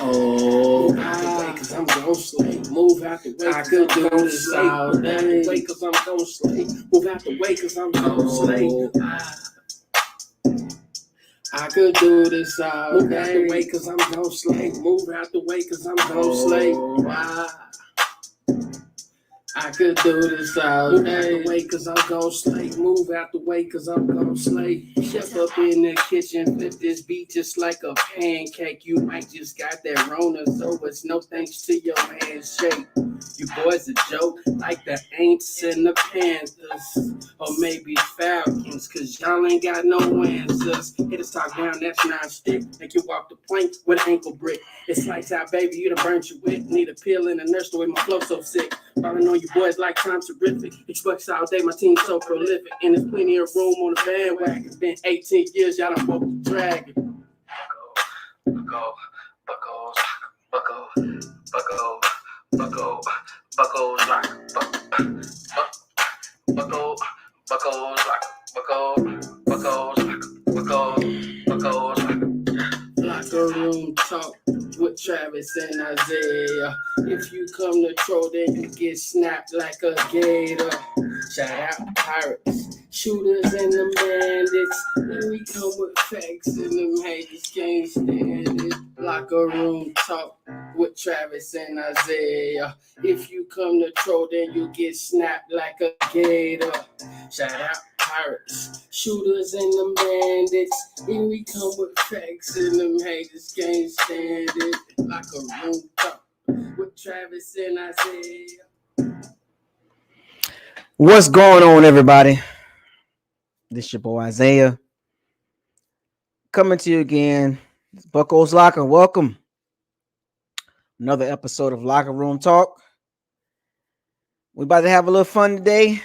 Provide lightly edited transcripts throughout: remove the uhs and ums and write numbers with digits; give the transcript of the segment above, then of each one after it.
Oh, cause I'm gon' slay. Move out the way, I could do this all day. Wait, cause I'm gon' slay. Move out the way, cause I'm gon' slay. I could do this all day. Move out the way, cause I'm gon' slay. Move out the way, cause I'm gon' slay. I could do this all day. Move out the way, cause I'm gon' slay. Move out the way, cause I'm gon' slay. Chef up in the kitchen, flip this beat just like a pancake. You might just got that Rona, so it's no thanks to your handshake. You boys a joke, like the Aints and the Panthers, or maybe Falcons, cause y'all ain't got no answers. Hit a talk down, that's non-stick. Make you walk the plank with an ankle brick. It's lights out, baby, you done burnt your wit. Need a pill in the nurse the way my flow so sick. Falling on you boys like time terrific. Express all day, my team's so prolific. And there's plenty of room on the bandwagon. It's been 18 years, y'all done broke the dragon. Locker room talk with Travis and Isaiah. If you come to troll, then you get snapped like a gator. Shout out Pirates, shooters and them bandits. Then we come with facts and them haters can't stand it. Locker room talk with Travis and Isaiah. If you come to troll, then you get snapped like a gator. Shout out Pirates, shooters and them bandits. Then we come with facts and them haters can't stand it. Locker room talk with Travis and Isaiah. What's going on, everybody? This your boy Isaiah coming to you again. It's Bucos Locker. Welcome. Another episode of Locker Room Talk. We're about to have a little fun today.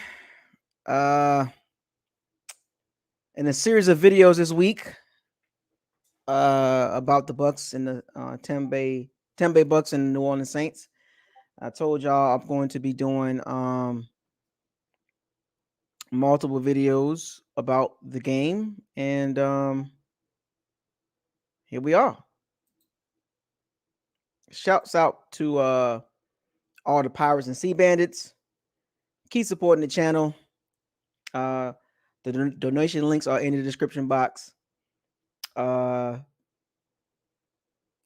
In a series of videos this week about the Bucs and the Tampa Bay Bucs and the New Orleans Saints. I told y'all I'm going to be doing multiple videos about the game, and here we are. Shouts out to all the Pirates and Sea Bandits. Keep supporting the channel. The donation links are in the description box.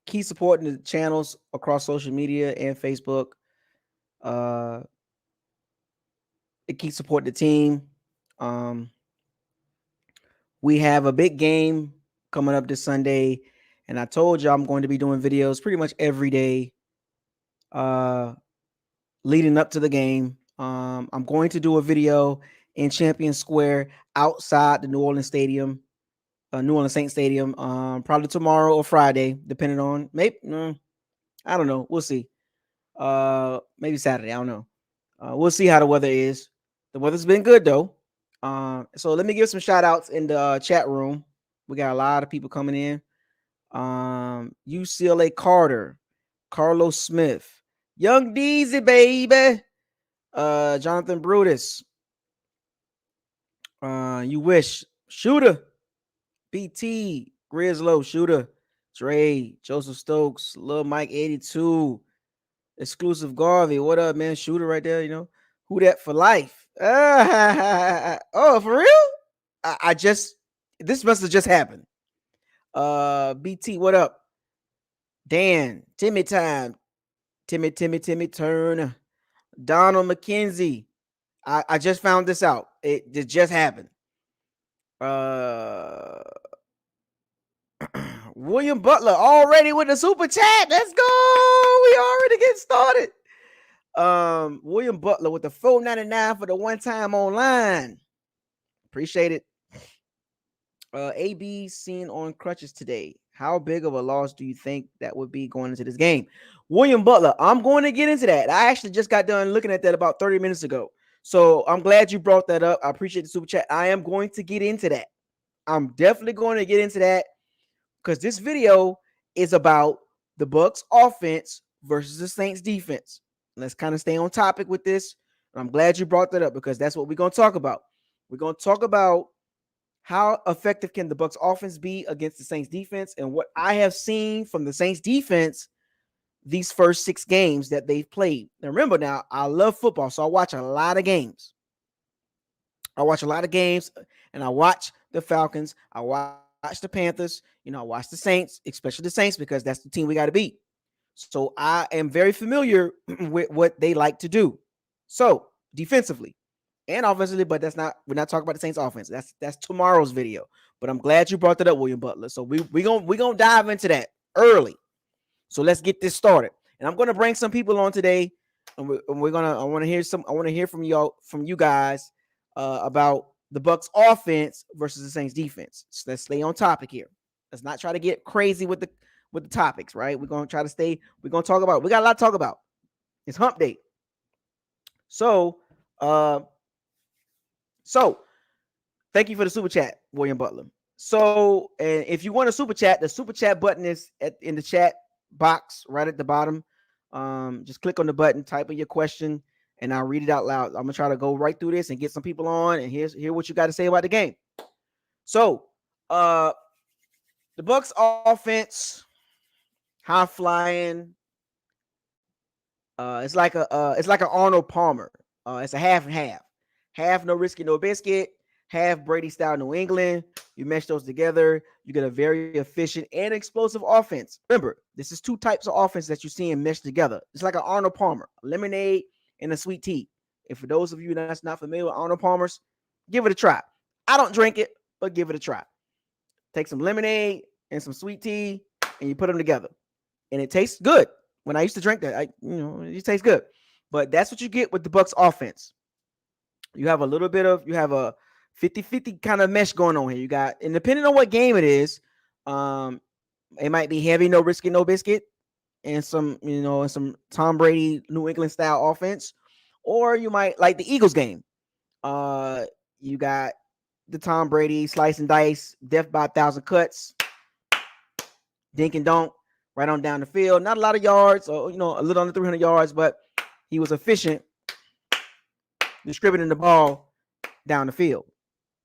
Keep supporting the channels across social media and Facebook. It keeps supporting the team. We have a big game coming up this Sunday, and I told you I'm going to be doing videos pretty much every day leading up to the game. I'm going to do a video in Champion Square outside the New Orleans Stadium, New Orleans Saints Stadium, probably tomorrow or Friday, depending on maybe I don't know. We'll see. Maybe Saturday. I don't know. We'll see how the weather is. The weather's been good though. So let me give some shout outs in the chat room. We got a lot of people coming in. UCLA Carter, Carlos Smith, Young Deezy, baby. Jonathan Brutus. You wish Shooter, BT, Grizzlo, Shooter, Dre, Joseph Stokes, Lil Mike 82, Exclusive Garvey. What up, man? Shooter right there, you know. Who that for life? Oh, for real? I just this must have just happened. BT, what up? Dan, Timmy Time, Timmy Turner, Donald McKenzie. I just found this out. It just happened. William Butler already with the super chat. Let's go. We already get started. William Butler with the $4.99 for the one time online. Appreciate it. AB seen on crutches today. How big of a loss do you think that would be going into this game? William Butler, I'm going to get into that. I actually just got done looking at that about 30 minutes ago. So I'm glad you brought that up. I appreciate the super chat. I am going to get into that. I'm definitely going to get into that because this video is about the Bucs offense versus the Saints defense. Let's kind of stay on topic with this. I'm glad you brought that up because that's what we're going to talk about. We're going to talk about how effective can the Bucs offense be against the Saints defense? And what I have seen from the Saints defense these first 6 games that they've played. Now, remember, now I love football, so I watch a lot of games. And I watch the Falcons. I watch the Panthers. I watch the Saints, especially the Saints, because that's the team we got to beat. So I am very familiar with what they like to do. So defensively and offensively, but we're not talking about the Saints offense. That's tomorrow's video. But I'm glad you brought that up, William Butler. So we gonna dive into that early. So let's get this started. And I'm gonna bring some people on today, and we're gonna I want to hear from you guys about the Bucs offense versus the Saints defense. So let's stay on topic here. Let's not try to get crazy with the topics, right? We're gonna try to stay. We're gonna talk about. We got a lot to talk about. It's Hump Day. So thank you for the super chat, William Butler. So, and if you want a super chat, the super chat button is in the chat box right at the bottom. Just click on the button, type in your question, and I'll read it out loud. I'm gonna try to go right through this and get some people on and hear what you got to say about the game. So, the Bucs offense, high flying. It's like an Arnold Palmer. It's a half and half. Half no risky, no biscuit. Half Brady style New England. You mesh those together, you get a very efficient and explosive offense. Remember, this is 2 types of offense that you're seeing meshed together. It's like an Arnold Palmer, a lemonade and a sweet tea. And for those of you that's not familiar with Arnold Palmers, give it a try. I don't drink it, but give it a try. Take some lemonade and some sweet tea, and you put them together, and it tastes good. When I used to drink that, it tastes good. But that's what you get with the Bucs offense. You have a 50-50 kind of mesh going on here. You got, and depending on what game it is, it might be heavy, no risky, no biscuit, and some Tom Brady New England style offense, or you might like the Eagles game. You got the Tom Brady slice and dice, death by 1,000 cuts, dink and dunk, right on down the field. Not a lot of yards, or a little under 300 yards, but he was efficient distributing the ball down the field.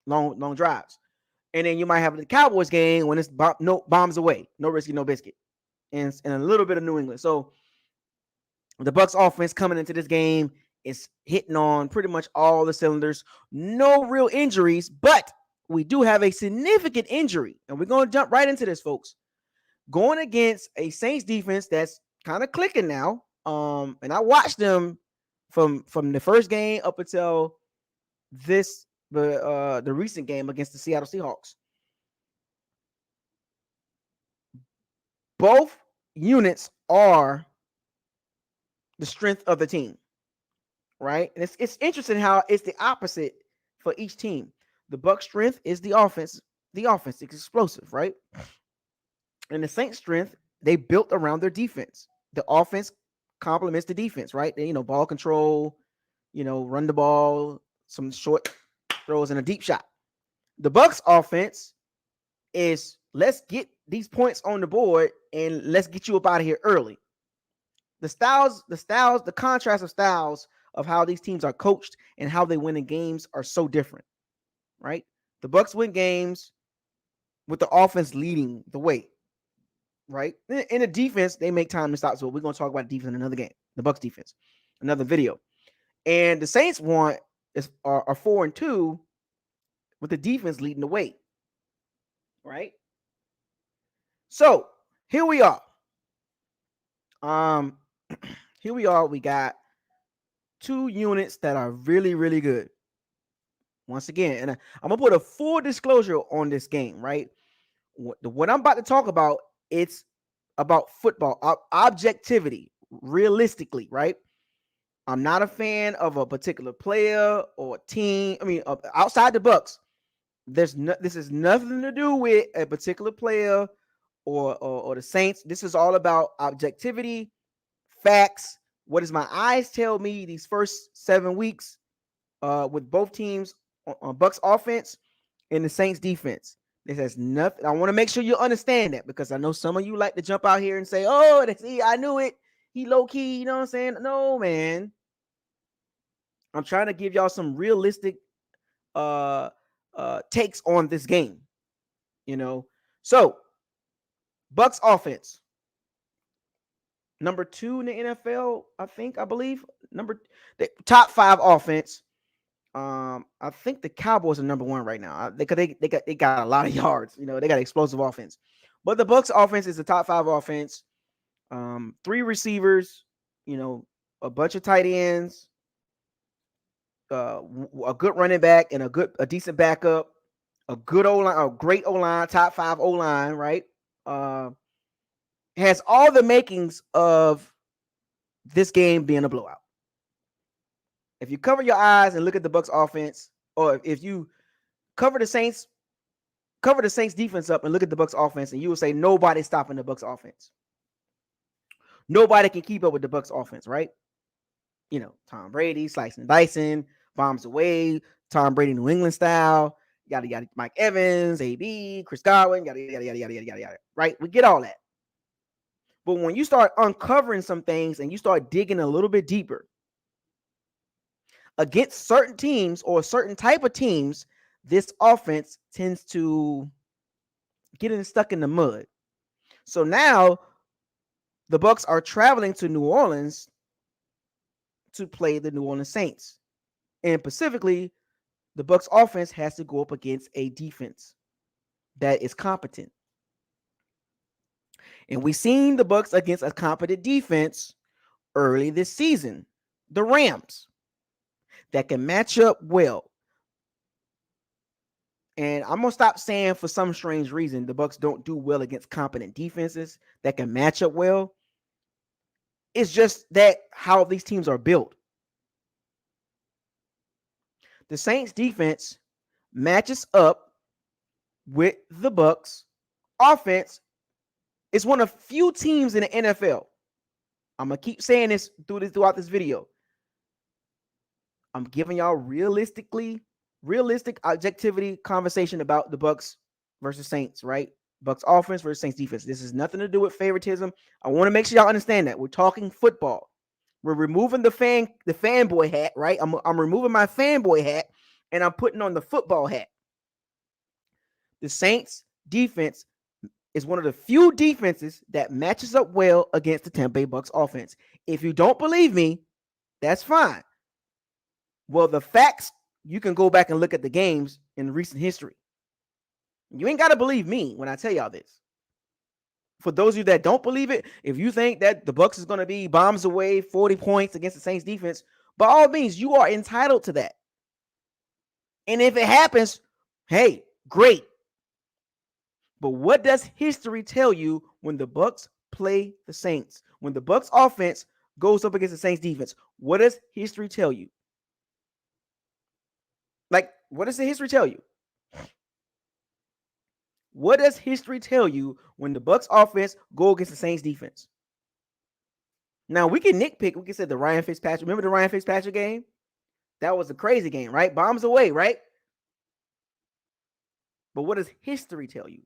Long drives. And then you might have the Cowboys game when it's bombs away, no risky, no biscuit, and a little bit of New England. So the Bucs offense coming into this game is hitting on pretty much all the cylinders. No real injuries, but we do have a significant injury, and we're going to jump right into this, folks. Going against a Saints defense that's kind of clicking now. And I watched them from the first game up until the recent game against the Seattle Seahawks. Both units are the strength of the team, right? And it's interesting how it's the opposite for each team. The Bucs' strength is the offense. The offense is explosive, right? And the Saints' strength, they built around their defense. The offense complements the defense, right? Ball control, run the ball, some short throws, and a deep shot. The Bucs' offense is, let's get these points on the board and let's get you up out of here early. The contrast of styles of how these teams are coached and how they win in games are so different, right? The Bucs win games with the offense leading the way, right? In the defense, they make time to stop. So we're going to talk about defense in another game, the Bucs defense, another video. And the Saints are 4-2 with the defense leading the way, right? So here we are. We got 2 units that are really, really good. Once again, and I'm gonna put a full disclosure on this game, right? What I'm about to talk about, it's about football objectivity, realistically, right? I'm not a fan of a particular player or team. I mean, outside the Bucs, this is nothing to do with a particular player or the Saints. This is all about objectivity, facts. What does my eyes tell me these first 7 weeks with both teams on Bucs offense and the Saints defense? This has nothing. I want to make sure you understand that, because I know some of you like to jump out here and say, "Oh, I knew it. He low key." You know what I'm saying? No, man. I'm trying to give y'all some realistic takes on this game. So Bucs offense, number 2 in the NFL, I believe. The top 5 offense. I think the Cowboys are number 1 right now. They got a lot of yards. They got explosive offense. But the Bucs offense is the top 5 offense. 3 receivers, a bunch of tight ends, a good running back, and a decent backup, a good O-line, a great O-line, top 5 O-line, right? Has all the makings of this game being a blowout. If you cover your eyes and look at the Bucs offense, or if you cover the Saints defense up and look at the Bucs offense, and you will say nobody's stopping the Bucs offense. Nobody can keep up with the Bucs offense, right? Tom Brady slicing and dicing, bombs away, Tom Brady New England style, yada yada. Mike Evans, AB, Chris Godwin, yada yada yada yada yada yada. Right? We get all that. But when you start uncovering some things and you start digging a little bit deeper against certain teams or a certain type of teams, this offense tends to get stuck in the mud. So now the Bucs are traveling to New Orleans to play the New Orleans Saints. And specifically, the Bucs offense has to go up against a defense that is competent. And we've seen the Bucs against a competent defense early this season, the Rams, that can match up well. And I'm going to stop saying for some strange reason the Bucs don't do well against competent defenses that can match up well. It's just that how these teams are built. The Saints defense matches up with the Bucs offense. It's one of few teams in the NFL. I'm going to keep saying this throughout this video. I'm giving y'all realistic objectivity conversation about the Bucs versus Saints, right? Bucs offense versus Saints defense. This has nothing to do with favoritism. I want to make sure y'all understand that. We're talking football. We're removing the fanboy hat, right? I'm removing my fanboy hat and I'm putting on the football hat. The Saints defense is one of the few defenses that matches up well against the Tampa Bay Bucs offense. If you don't believe me, that's fine. Well, the facts, you can go back and look at the games in recent history. You ain't got to believe me when I tell y'all this. For those of you that don't believe it, if you think that the Bucs is going to be bombs away 40 points against the Saints defense, by all means, you are entitled to that. And if it happens, hey, great. But what does history tell you when the Bucs play the Saints? When the Bucs offense goes up against the Saints defense, what does history tell you? Like, what does the history tell you? What does history tell you when the Bucs offense go against the Saints defense? Now, we can nitpick. We can say the Ryan Fitzpatrick. Remember the Ryan Fitzpatrick game? That was a crazy game, right? Bombs away, right? But what does history tell you?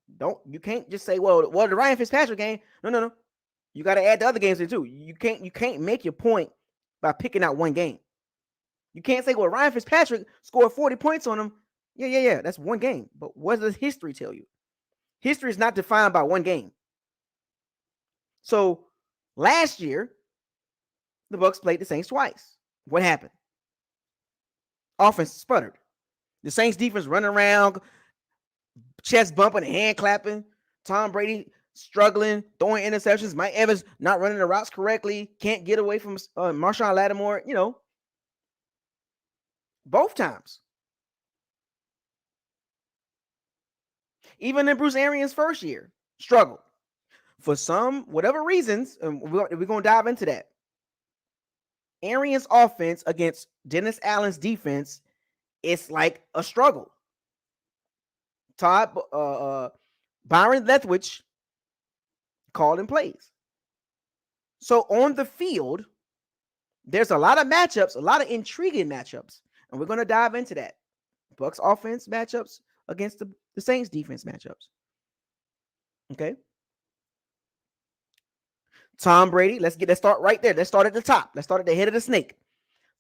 You can't just say, well, the Ryan Fitzpatrick game. No. You got to add the other games in too. You can't make your point by picking out one game. You can't say, well, Ryan Fitzpatrick scored 40 points on him. Yeah. That's one game. But what does history tell you? History is not defined by one game. So last year, the Bucs played the Saints twice. What happened? Offense sputtered. The Saints defense running around, chest bumping and hand clapping. Tom Brady struggling, throwing interceptions. Mike Evans not running the routes correctly. Can't get away from Marshawn Lattimore, both times. Even in Bruce Arians' first year, struggled. For whatever reasons, and we're going to dive into that. Arians' offense against Dennis Allen's defense, it's like a struggle. Byron Leftwich called in plays. So on the field, there's a lot of matchups, a lot of intriguing matchups, and we're going to dive into that. Bucs offense matchups against the Saints defense matchups. Okay. Tom Brady, let's start right there. Let's start at the top. Let's start at the head of the snake.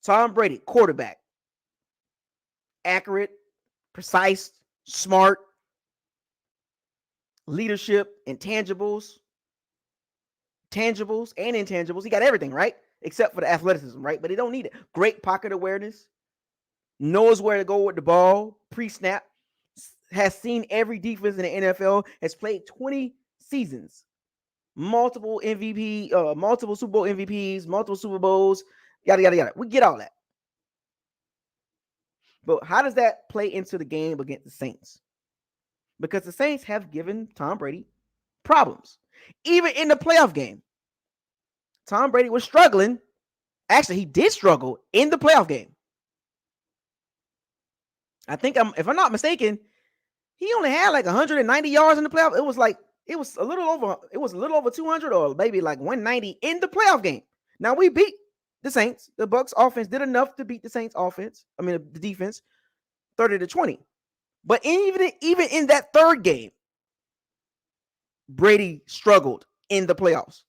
Tom Brady, quarterback. Accurate, precise, smart, leadership, tangibles and intangibles. He got everything, right? Except for the athleticism, right? But he don't need it. Great pocket awareness, knows where to go with the ball, pre-snap, has seen every defense in the NFL, has played 20 seasons, multiple MVP, multiple Super Bowl MVPs, multiple Super Bowls, yada, yada, yada. We get all that. But how does that play into the game against the Saints? Because the Saints have given Tom Brady problems. Even in the playoff game, Tom Brady was struggling. Actually, he did struggle in the playoff game. I think, if I'm not mistaken, he only had like 190 yards in the playoff. It was a little over 200 or maybe like 190 in the playoff game. Now we beat the Saints. The Bucs offense did enough to beat the Saints offense. I mean, the defense 30-20. But even in that third game, Brady struggled in the playoffs.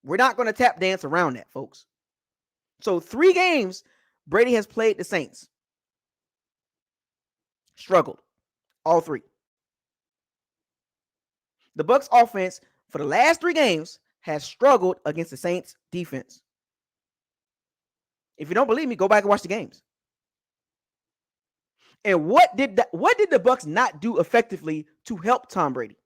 We're not going to tap dance around that, folks. So 3 games, Brady has played the Saints. Struggled. All 3. The Bucs offense for the last 3 games has struggled against the Saints defense. If you don't believe me, go back and watch the games. And what did the Bucs not do effectively to help Tom Brady?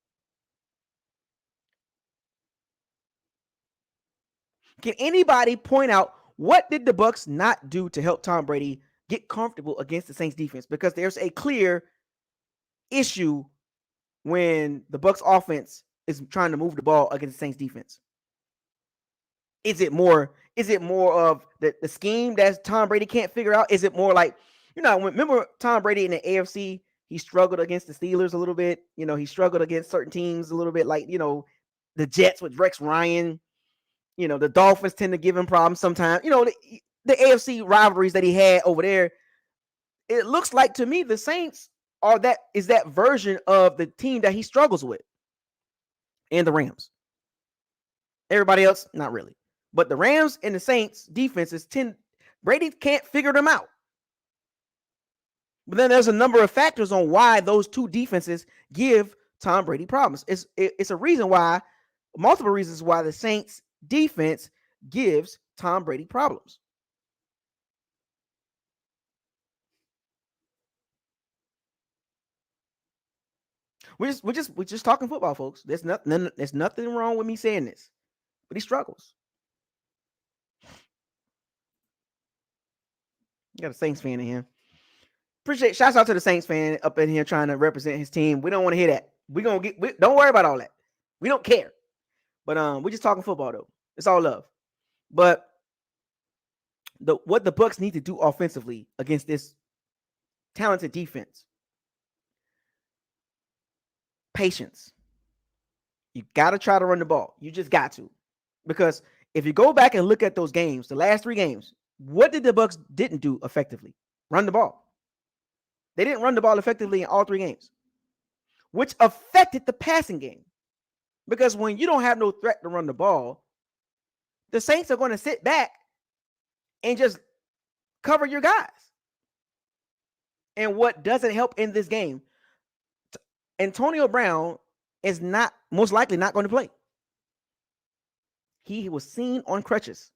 Can anybody point out what did the Bucs not do to help Tom Brady get comfortable against the Saints defense? Because there's a clear issue when the Bucs offense is trying to move the ball against the Saints defense. Is it more of the scheme that Tom Brady can't figure out? Is it more like, remember Tom Brady in the AFC, he struggled against the Steelers a little bit. He struggled against certain teams a little bit, like, the Jets with Rex Ryan. The Dolphins tend to give him problems sometimes. The AFC rivalries that he had over there. It looks like to me the Saints is that version of the team that he struggles with. And the Rams. Everybody else, not really. But the Rams and the Saints defenses Brady can't figure them out. But then there's a number of factors on why those 2 defenses give Tom Brady problems. It's a reason why, multiple reasons why the Saints defense gives Tom Brady problems. We're just talking football, folks. There's nothing wrong with me saying this, but he struggles. You got a Saints fan in here. Shouts out to the Saints fan up in here trying to represent his team. We don't want to hear that. Don't worry about all that. We don't care. But we're just talking football though. It's all love. But what the Bucs need to do offensively against this talented defense. Patience. You got to try to run the ball. You just got to. Because if you go back and look at those games, the last 3 games, what did the Bucs didn't do effectively? Run the ball. They didn't run the ball effectively in all 3 games, which affected the passing game. Because when you don't have no threat to run the ball, the Saints are going to sit back and just cover your guys. And what doesn't help in this game, Antonio Brown is most likely not going to play. He was seen on crutches.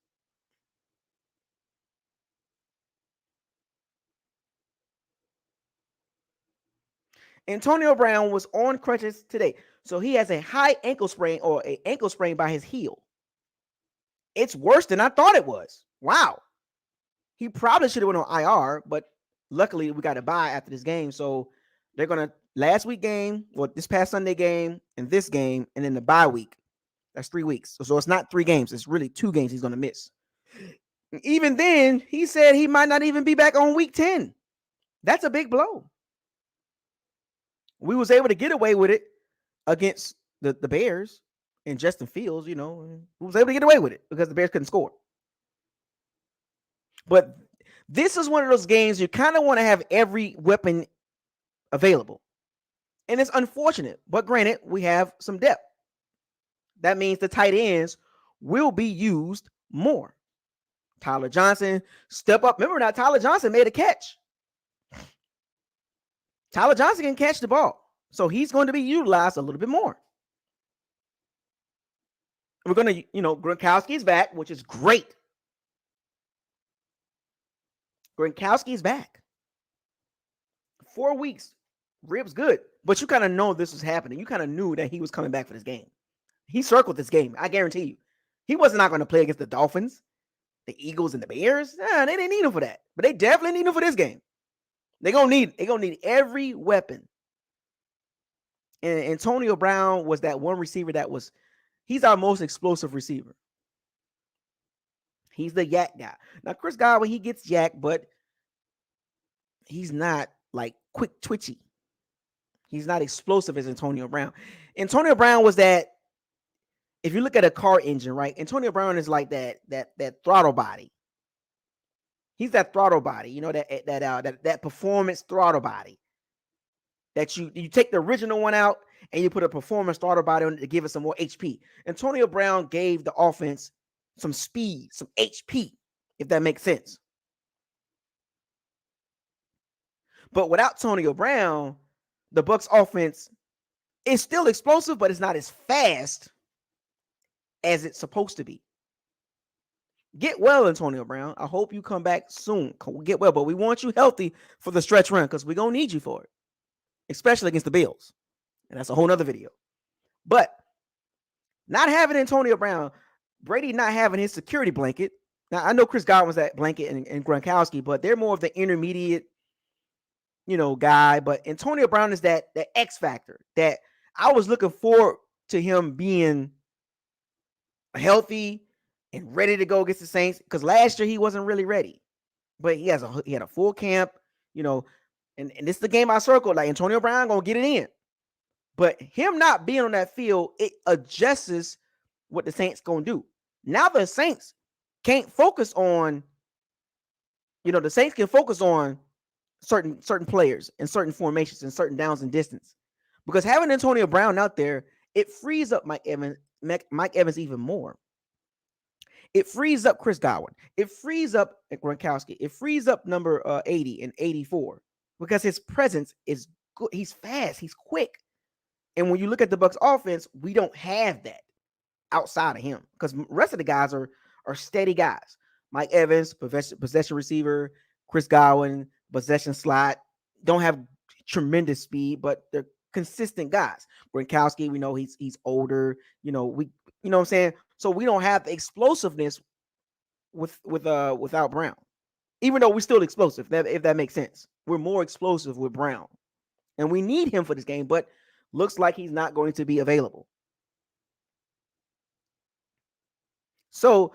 Antonio Brown was on crutches today. So he has a high ankle sprain or an ankle sprain by his heel. It's worse than I thought it was. Wow. He probably should have went on IR, but luckily we got a bye after this game. So they're going to last week game, this past Sunday game, and this game, and then the bye week. That's 3 weeks. So it's not 3 games. It's really 2 games he's going to miss. Even then, he said he might not even be back on week 10. That's a big blow. We was able to get away with it against the Bears and Justin Fields, we was able to get away with it because the Bears couldn't score. But this is one of those games you kind of want to have every weapon available. And it's unfortunate, but granted, we have some depth. That means the tight ends will be used more. Tyler Johnson, step up. Remember now, Tyler Johnson made a catch. Tyler Johnson can catch the ball, so he's going to be utilized a little bit more. We're going to, Gronkowski's back, which is great. Gronkowski's back. 4 weeks, ribs good, but you kind of know this was happening. You kind of knew that he was coming back for this game. He circled this game. I guarantee you, he was not going to play against the Dolphins, the Eagles, and the Bears. Nah, they didn't need him for that, but they definitely need him for this game. They're gonna need every weapon. And Antonio Brown was that one receiver he's our most explosive receiver. He's the yak guy. Now, Chris Godwin, he gets yak, but he's not like quick twitchy. He's not explosive as Antonio Brown. Antonio Brown was that, if you look at a car engine, right? Antonio Brown is like that throttle body. He's that throttle body, that performance throttle body. That you take the original one out and you put a performance throttle body on it to give it some more HP. Antonio Brown gave the offense some speed, some HP, if that makes sense. But without Antonio Brown, the Bucs offense is still explosive, but it's not as fast as it's supposed to be. Get well, Antonio Brown. I hope you come back soon. Get well, but we want you healthy for the stretch run because we're going to need you for it, especially against the Bills. And that's a whole nother video. But not having Antonio Brown, Brady not having his security blanket. Now, I know Chris Godwin's that blanket and Gronkowski, but they're more of the intermediate, guy. But Antonio Brown is that X factor that I was looking forward to him being healthy and ready to go against the Saints, because last year he wasn't really ready. But he had a full camp, and this is the game I circled. Like, Antonio Brown gonna get it in. But him not being on that field, it adjusts what the Saints gonna do. Now the Saints can't focus on, the Saints can focus on certain players and certain formations and certain downs and distance. Because having Antonio Brown out there, it frees up Mike Evans even more. It frees up Chris Godwin. It frees up Gronkowski. It frees up number 80 and 84 because his presence is good. He's fast. He's quick. And when you look at the Bucs offense, we don't have that outside of him because the rest of the guys are steady guys. Mike Evans, possession receiver. Chris Godwin, possession slot. Don't have tremendous speed, but they're consistent guys. Gronkowski, we know he's older. You know what I'm saying? So we don't have the explosiveness without Brown. Even though we're still explosive, if that makes sense. We're more explosive with Brown. And we need him for this game, but looks like he's not going to be available. So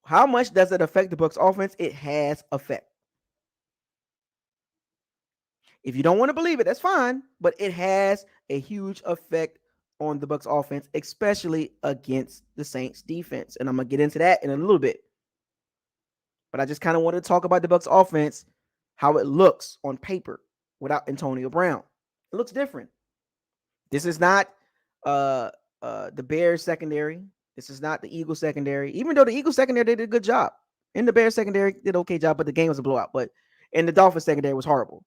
how much does it affect the Bucs offense? It has effect. If you don't want to believe it, that's fine, but it has a huge effect on the Bucs offense, especially against the Saints defense. And I'm going to get into that in a little bit. But I just kind of wanted to talk about the Bucs offense, how it looks on paper without Antonio Brown. It looks different. This is not the Bears secondary. This is not the Eagles secondary. Even though the Eagles secondary did a good job. And the Bears secondary did an okay job, but the game was a blowout. And the Dolphins secondary was horrible.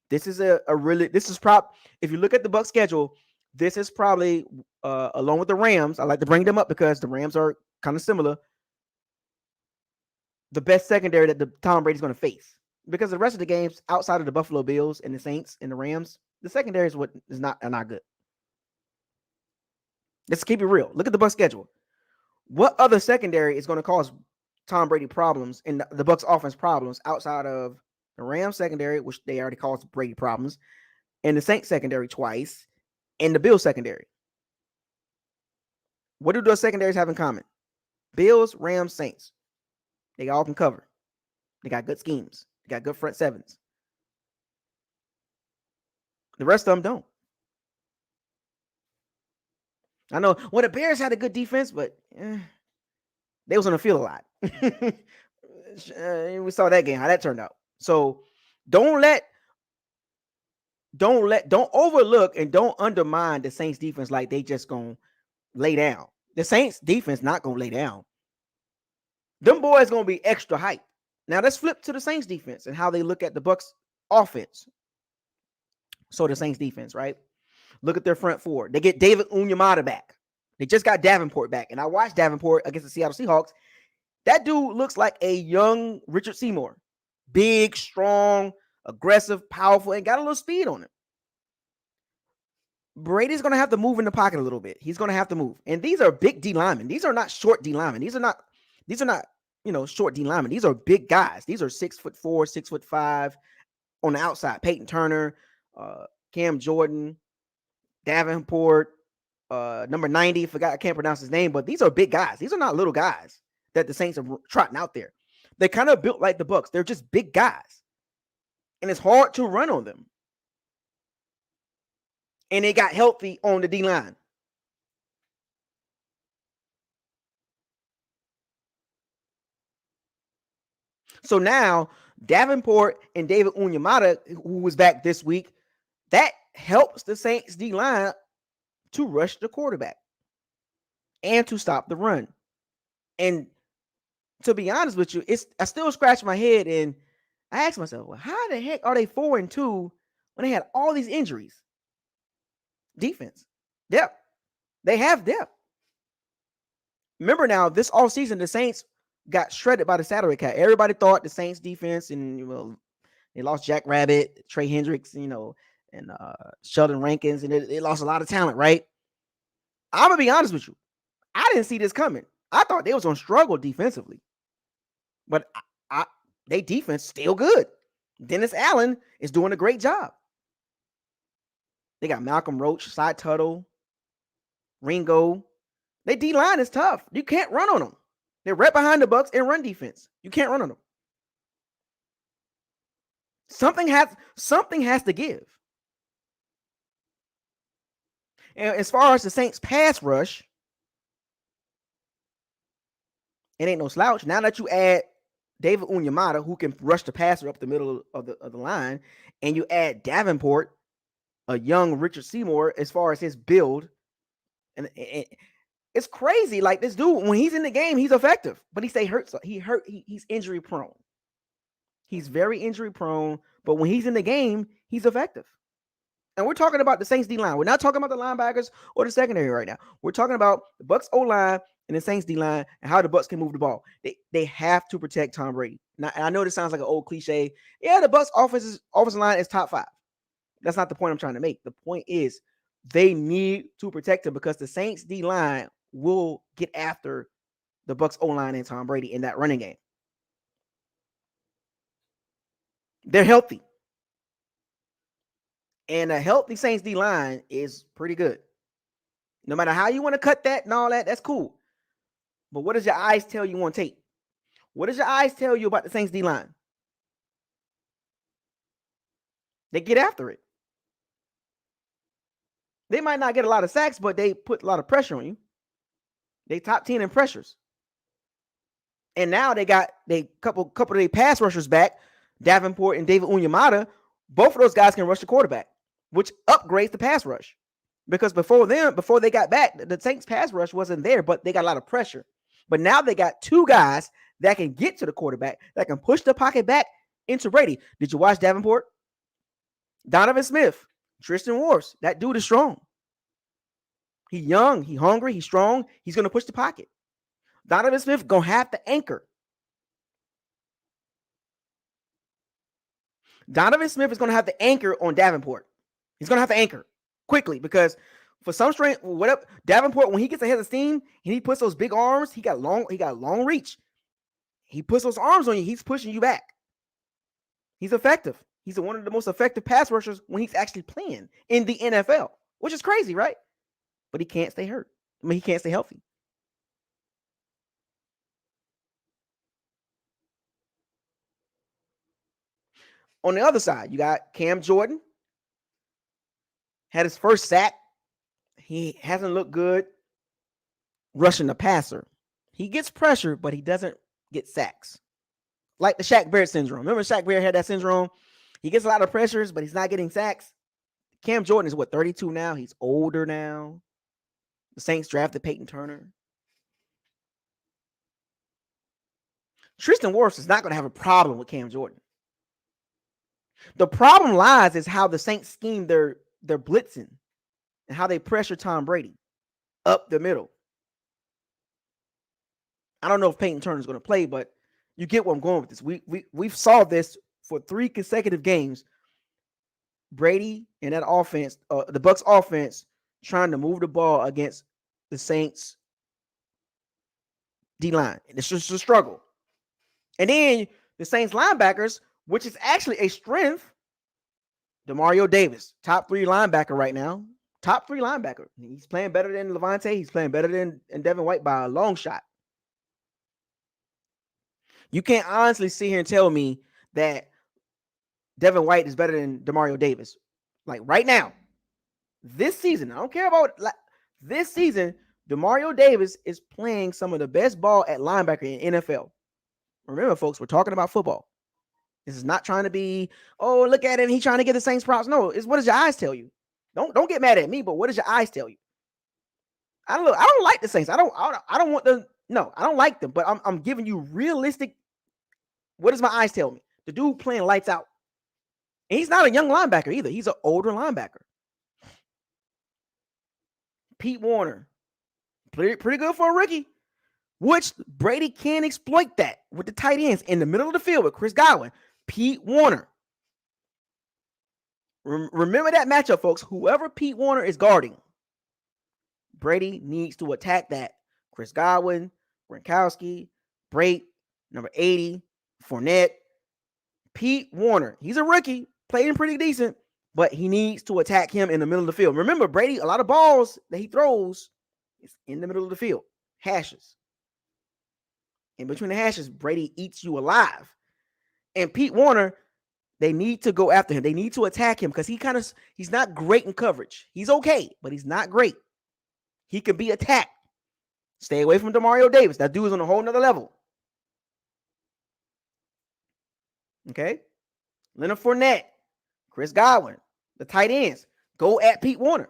This is if you look at the Bucs schedule, this is probably along with the Rams. I like to bring them up because the Rams are kind of similar. The best secondary that Tom Brady's going to face, because the rest of the games outside of the Buffalo Bills and the Saints and the Rams, the secondary is not good. Let's keep it real. Look at the Bucs schedule. What other secondary is going to cause Tom Brady problems and the Bucs offense problems outside of the Rams secondary, which they already caused Brady problems, and the Saints secondary twice, and the Bills secondary? What do those secondaries have in common? Bills, Rams, Saints. They all can cover. They got good schemes. They got good front sevens. The rest of them don't. I know. Well, the Bears had a good defense, but they was on the field a lot. We saw that game, how that turned out. So don't overlook and don't undermine the Saints defense like they just gonna lay down. The Saints defense not gonna lay down. Them boys gonna be extra hype. Now let's flip to the Saints defense and how they look at the Bucs offense. So the Saints defense, right? Look at their front four. They get David Onyemata back. They just got Davenport back. And I watched Davenport against the Seattle Seahawks. That dude looks like a young Richard Seymour. Big, strong, aggressive, powerful, and got a little speed on him. Brady's going to have to move in the pocket a little bit. He's going to have to move. And these are big D linemen. These are not short D linemen. These are not, short D linemen. These are big guys. These are 6'4", 6'5" on the outside. Peyton Turner, Cam Jordan, Davenport, number 90. I can't pronounce his name, but these are big guys. These are not little guys that the Saints are trotting out there. They're kind of built like the Bucs. They're just big guys. And it's hard to run on them. And they got healthy on the D-line. So now, Davenport and David Onyemata, who was back this week, that helps the Saints D-line to rush the quarterback and to stop the run. And to be honest with you, I still scratch my head and I ask myself, well, how the heck are they 4-2 when they had all these injuries? Defense. Depth. They have depth. Remember now, this offseason, the Saints got shredded by the salary cap. Everybody thought the Saints defense, and they lost Jack Rabbit, Trey Hendricks, and Sheldon Rankins, and they lost a lot of talent, right? I'm gonna be honest with you. I didn't see this coming. I thought they was gonna struggle defensively, but they defense still good. Dennis Allen is doing a great job. They got Malcolm Roach, Cy Tuttle, Ringo. Their D-line is tough. You can't run on them. They're right behind the Bucs in run defense. You can't run on them. Something has to give. And as far as the Saints pass rush, it ain't no slouch. Now that you add David Onyemata, who can rush the passer up the middle of the line, and you add Davenport, a young Richard Seymour, as far as his build, and it's crazy. Like, this dude, when he's in the game, he's effective, but he stay hurt. So he's injury prone. He's very injury prone, but when he's in the game, he's effective. And we're talking about the Saints D-line. We're not talking about the linebackers or the secondary right now. We're talking about the Bucs O-line and the Saints D-line and how the Bucs can move the ball. They have to protect Tom Brady. Now, I know this sounds like an old cliche. Yeah, the Bucs offensive line is top 5. That's not the point I'm trying to make. The point is they need to protect him because the Saints D-line will get after the Bucs O-line and Tom Brady in that running game. They're healthy. And a healthy Saints D-line is pretty good. No matter how you want to cut that and all that, that's cool. But what does your eyes tell you on tape? What does your eyes tell you about the Saints D-line? They get after it. They might not get a lot of sacks, but they put a lot of pressure on you. They top 10 in pressures. And now they got couple of their pass rushers back, Davenport and David Onyemata. Both of those guys can rush the quarterback, which upgrades the pass rush. Because before they got back, the Saints pass rush wasn't there, but they got a lot of pressure. But now they got two guys that can get to the quarterback, that can push the pocket back into Brady. Did you watch Davenport? Donovan Smith, Tristan Wirfs. That dude is strong. He's young, he's hungry, he's strong. He's going to push the pocket. Donovan Smith going to have to anchor. Donovan Smith is going to have to anchor on Davenport. He's going to have to anchor quickly because for some strength, whatever, Davenport, when he gets ahead of steam and he puts those big arms, he got long reach. He puts those arms on you, he's pushing you back. He's effective. He's one of the most effective pass rushers when he's actually playing in the NFL, which is crazy, right? But he can't stay hurt. I mean, he can't stay healthy. On the other side, you got Cam Jordan. Had his first sack. He hasn't looked good rushing the passer. He gets pressure, but he doesn't get sacks. Like the Shaq Barrett syndrome. Remember Shaq Barrett had that syndrome? He gets a lot of pressures, but he's not getting sacks. Cam Jordan is 32 now? He's older now. The Saints drafted Peyton Turner. Tristan Wirfs is not going to have a problem with Cam Jordan. The problem lies is how the Saints scheme their blitzing and how they pressure Tom Brady up the middle. I don't know if Peyton Turner is going to play, but you get where I'm going with this. We've saw this for 3 consecutive games. Brady and that offense, the Bucs offense, trying to move the ball against the Saints D-line. It's just a struggle. And then the Saints linebackers, which is actually a strength, Demario Davis, top 3 linebacker right now. Top 3 linebacker. He's playing better than Levante. He's playing better than Devin White by a long shot. You can't honestly sit here and tell me that Devin White is better than Demario Davis. Like right now, this season, I don't care about this season, Demario Davis is playing some of the best ball at linebacker in NFL. Remember, folks, we're talking about football. This is not trying to be, oh, look at him. He's trying to get the Saints props. No, it's what does your eyes tell you? Don't get mad at me, but what does your eyes tell you? I don't like the Saints. I don't want them. No, I don't like them, but I'm giving you realistic. What does my eyes tell me? The dude playing lights out. And he's not a young linebacker either. He's an older linebacker. Pete Warner, pretty good for a rookie, which Brady can exploit that with the tight ends in the middle of the field with Chris Godwin. Pete Warner. Remember that matchup, folks. Whoever Pete Warner is guarding, Brady needs to attack that. Chris Godwin, Gronkowski, Brate, number 80, Fournette, Pete Warner. He's a rookie, playing pretty decent, but he needs to attack him in the middle of the field. Remember, Brady, a lot of balls that he throws is in the middle of the field. Hashes. In between the hashes, Brady eats you alive. And Pete Warner, they need to go after him. They need to attack him because he's not great in coverage. He's okay, but he's not great. He can be attacked. Stay away from Demario Davis. That dude is on a whole nother level. Okay? Leonard Fournette, Chris Godwin, the tight ends. Go at Pete Warner.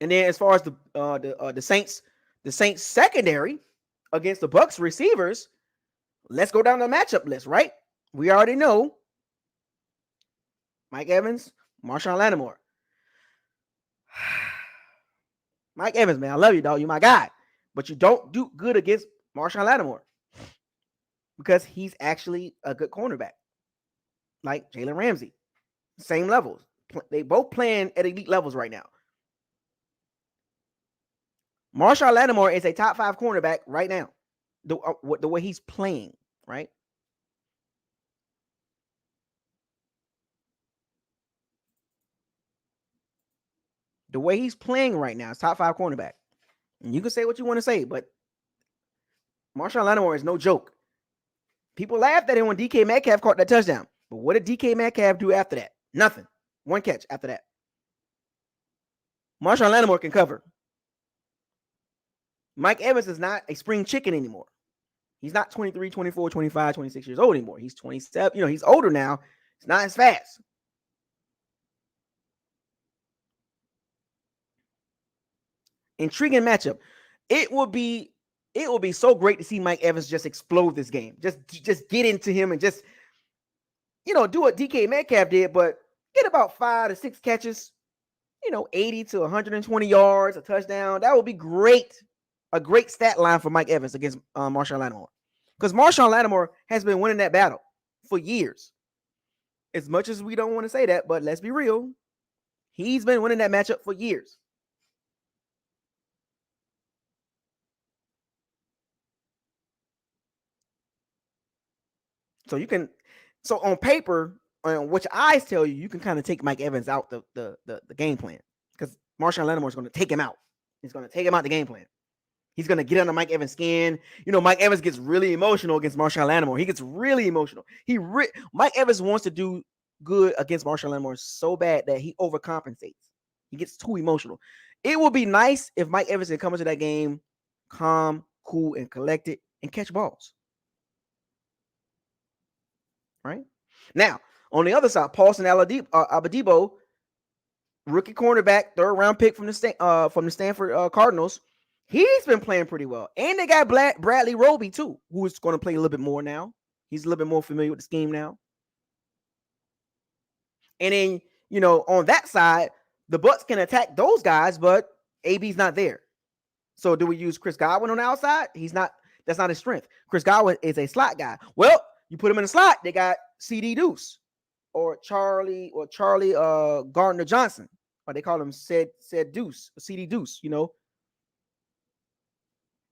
And then as far as the Saints secondary against the Bucs receivers, let's go down the matchup list, right? We already know Mike Evans, Marshawn Lattimore. Mike Evans, man, I love you, dog. You're my guy. But you don't do good against Marshawn Lattimore because he's actually a good cornerback, like Jalen Ramsey. Same levels. They both playing at elite levels right now. Marshawn Lattimore is a top 5 cornerback right now, the way he's playing, right? The way he's playing right now is top 5 cornerback. And you can say what you want to say, but Marshawn Lattimore is no joke. People laughed at him when DK Metcalf caught that touchdown. But what did DK Metcalf do after that? Nothing. 1 catch after that. Marshawn Lattimore can cover. Mike Evans is not a spring chicken anymore. He's not 23, 24, 25, 26 years old anymore. He's 27. He's older now. It's not as fast. Intriguing matchup. It will be so great to see Mike Evans just explode this game. Just get into him and just, do what DK Metcalf did, but get about 5 to 6 catches, 80 to 120 yards, a touchdown. That would be great. A great stat line for Mike Evans against Marshawn Lattimore. Because Marshawn Lattimore has been winning that battle for years. As much as we don't want to say that, but let's be real. He's been winning that matchup for years. So on paper, what your eyes tell you, you can kind of take Mike Evans out the game plan. Because Marshawn Lattimore is going to take him out. He's going to take him out the game plan. He's going to get under Mike Evans' skin. Mike Evans gets really emotional against Marshawn Lattimore. He gets really emotional. Mike Evans wants to do good against Marshawn Lattimore so bad that he overcompensates. He gets too emotional. It would be nice if Mike Evans could come into that game calm, cool, and collected and catch balls. Right? Now, on the other side, Paulson Abadibo, rookie cornerback, 3rd round pick from the Stanford Cardinals. He's been playing pretty well. And they got Bradley Roby, too, who is going to play a little bit more now. He's a little bit more familiar with the scheme now. And then, on that side, the Bucs can attack those guys, but AB's not there. So do we use Chris Godwin on the outside? He's not. That's not his strength. Chris Godwin is a slot guy. Well, you put him in the slot, they got CD Deuce or Charlie Gardner Johnson, or they call him said Deuce, CD Deuce.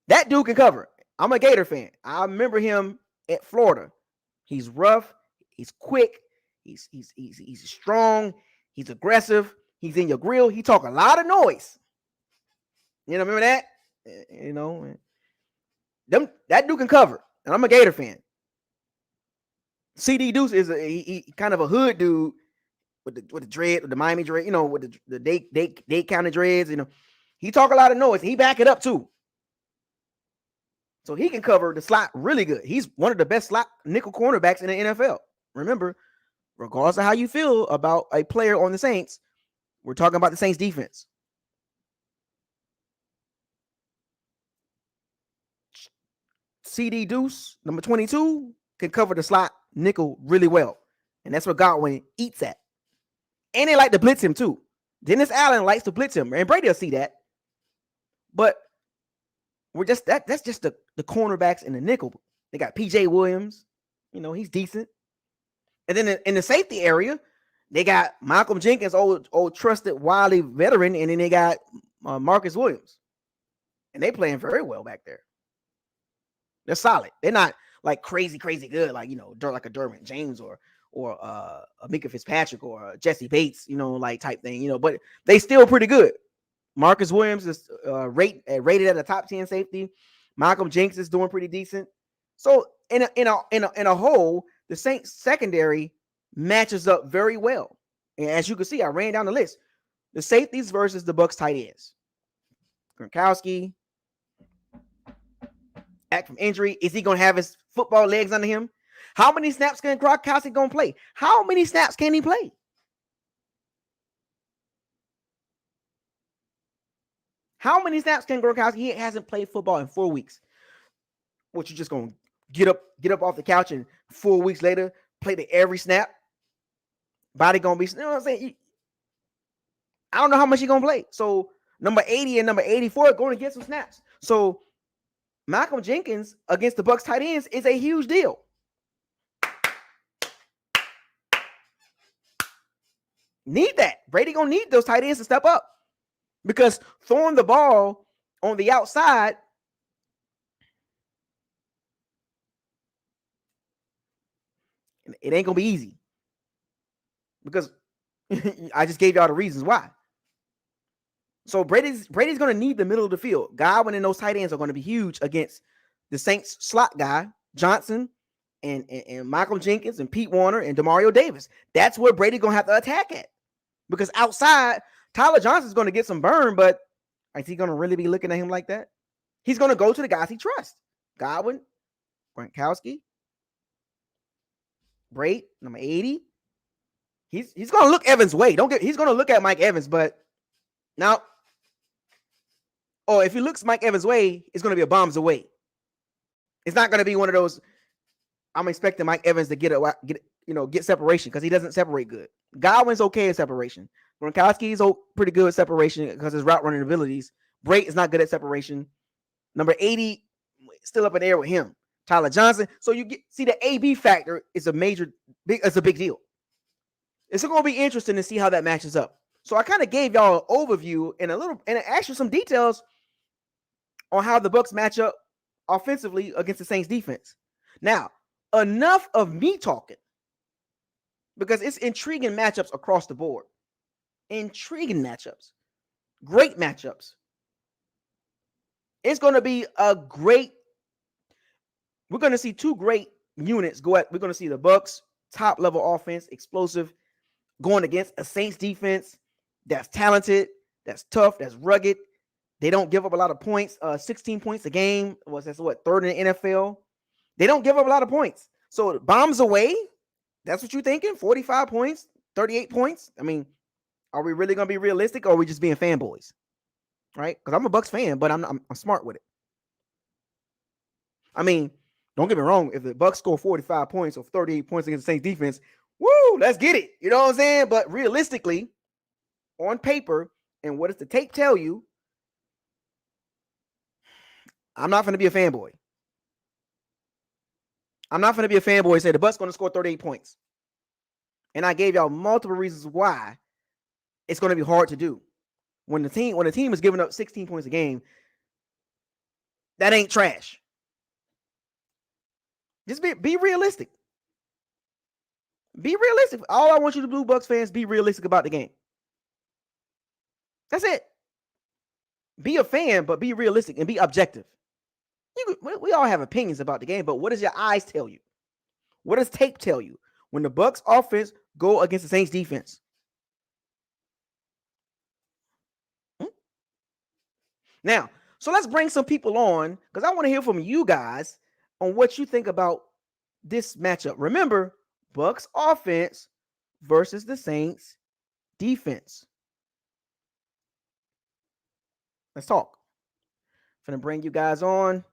That dude can cover. I'm a Gator fan. I remember him at Florida. He's rough. He's quick. He's strong. He's aggressive. He's in your grill. He talk a lot of noise. Remember that? That dude can cover. And I'm a Gator fan. CD Deuce is he kind of a hood dude with the dread, with the Miami dread, with the Dade County dreads. He talk a lot of noise. He back it up too. So he can cover the slot really good. He's one of the best slot nickel cornerbacks in the NFL. Remember, regardless of how you feel about a player on the Saints, we're talking about the Saints defense. CD Deuce, number 22, can cover the slot nickel really well. And that's what Godwin eats at. And they like to blitz him too. Dennis Allen likes to blitz him. And Brady will see that. But we're just that's just the cornerbacks in the nickel. They got PJ Williams. He's decent. And then in the safety area, they got Malcolm Jenkins, old trusted wily veteran, and then they got Marcus Williams. And they playing very well back there. They're solid. They're not like crazy good, like like a Derwin James or a Mika Fitzpatrick or Jesse Bates, like type thing, but they still pretty good. Marcus Williams is rated at a top 10 safety. Malcolm Jenkins is doing pretty decent. So in a whole, the Saints secondary matches up very well. And as you can see, I ran down the list. The safeties versus the Bucs tight ends. Gronkowski, back from injury. Is he going to have his football legs under him? How many snaps can Gronkowski going to play? How many snaps can he play? How many snaps can Gronkowski? He hasn't played football in 4 weeks. What, you just going to get up off the couch and 4 weeks later play every snap? Body going to be, what I'm saying? I don't know how much he's going to play. So number 80 and number 84 are going to get some snaps. So Malcolm Jenkins against the Bucs tight ends is a huge deal. Need that. Brady going to need those tight ends to step up. Because throwing the ball on the outside, it ain't going to be easy. Because I just gave y'all the reasons why. So Brady's going to need the middle of the field. Godwin and those tight ends are going to be huge against the Saints slot guy, Johnson, and Michael Jenkins and Pete Warner and Demario Davis. That's where Brady's going to have to attack at. Because outside, Tyler Johnson's going to get some burn, but is he going to really be looking at him like that? He's going to go to the guys he trusts. Godwin, Gronkowski, Brady, number 80. He's going to look Evans' way. He's going to look at Mike Evans, but now, if he looks Mike Evans' way, it's going to be a bombs away. It's not going to be one of those. I'm expecting Mike Evans to get separation because he doesn't separate good. Godwin's okay at separation. Gronkowski's pretty good at separation because his route running abilities. Brady is not good at separation. Number 80, still up in the air with him. Tyler Johnson. So you see the AB factor is a big deal. It's going to be interesting to see how that matches up. So I kind of gave y'all an overview and actually some details on how the Bucs match up offensively against the Saints defense. Now, enough of me talking because it's intriguing matchups across the board. Intriguing matchups. Great matchups. It's going to be we're going to see two great units go at. We're going to see the Bucs top level offense, explosive, going against a Saints defense that's talented, that's tough, that's rugged. They don't give up a lot of points. 16 points a game. Third in the NFL. They don't give up a lot of points. So bombs away. That's what you're thinking? 45 points, 38 points. I mean, are we really going to be realistic or are we just being fanboys? right? Because I'm a Bucs fan, but I'm smart with it. I mean, don't get me wrong. If the Bucs score 45 points or 38 points against the Saints defense, woo, let's get it. You know what I'm saying? But realistically, on paper, and what does the tape tell you? I'm not going to be a fanboy. I'm not going to be a fanboy and say the Bucs going to score 38 points. And I gave y'all multiple reasons why it's going to be hard to do. When the team is giving up 16 points a game, that ain't trash. Just be realistic. Be realistic. All I want you to do, Bucs fans, be realistic about the game. That's it. Be a fan, but be realistic and be objective. We all have opinions about the game, but what does your eyes tell you? What does tape tell you? When the Bucs offense go against the Saints defense. Now, so let's bring some people on because I want to hear from you guys on what you think about this matchup. Remember, Bucs offense versus the Saints defense. Let's talk. I'm gonna bring you guys on.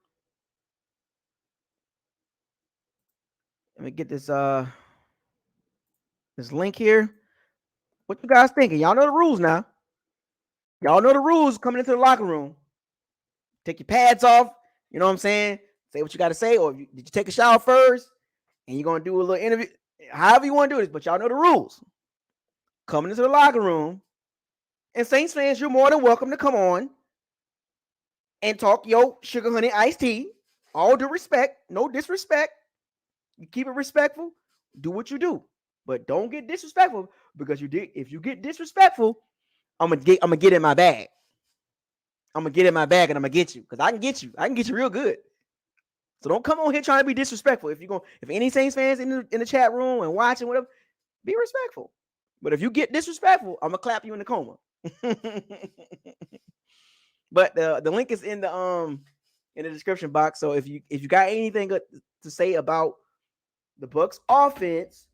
Let me get this link here. What you guys thinking? Y'all know the rules now. Y'all know the rules coming into the locker room. Take your pads off. You know what I'm saying? Say what you got to say. Or did you take a shower first? And you're going to do a little interview. However you want to do this. But y'all know the rules. Coming into the locker room. And Saints fans, you're more than welcome to come on and talk your sugar honey iced tea. All due respect. No disrespect. You keep it respectful. Do what you do. But don't get disrespectful. Because if you get disrespectful, I'm gonna get in my bag. I'm gonna get in my bag and I'm gonna get you because I can get you. I can get you real good. So don't come on here trying to be disrespectful. If any Saints fans in the chat room and watching whatever, be respectful. But if you get disrespectful, I'm gonna clap you in the coma. But the link is in the description box. So if you got anything to say about the Bucs offense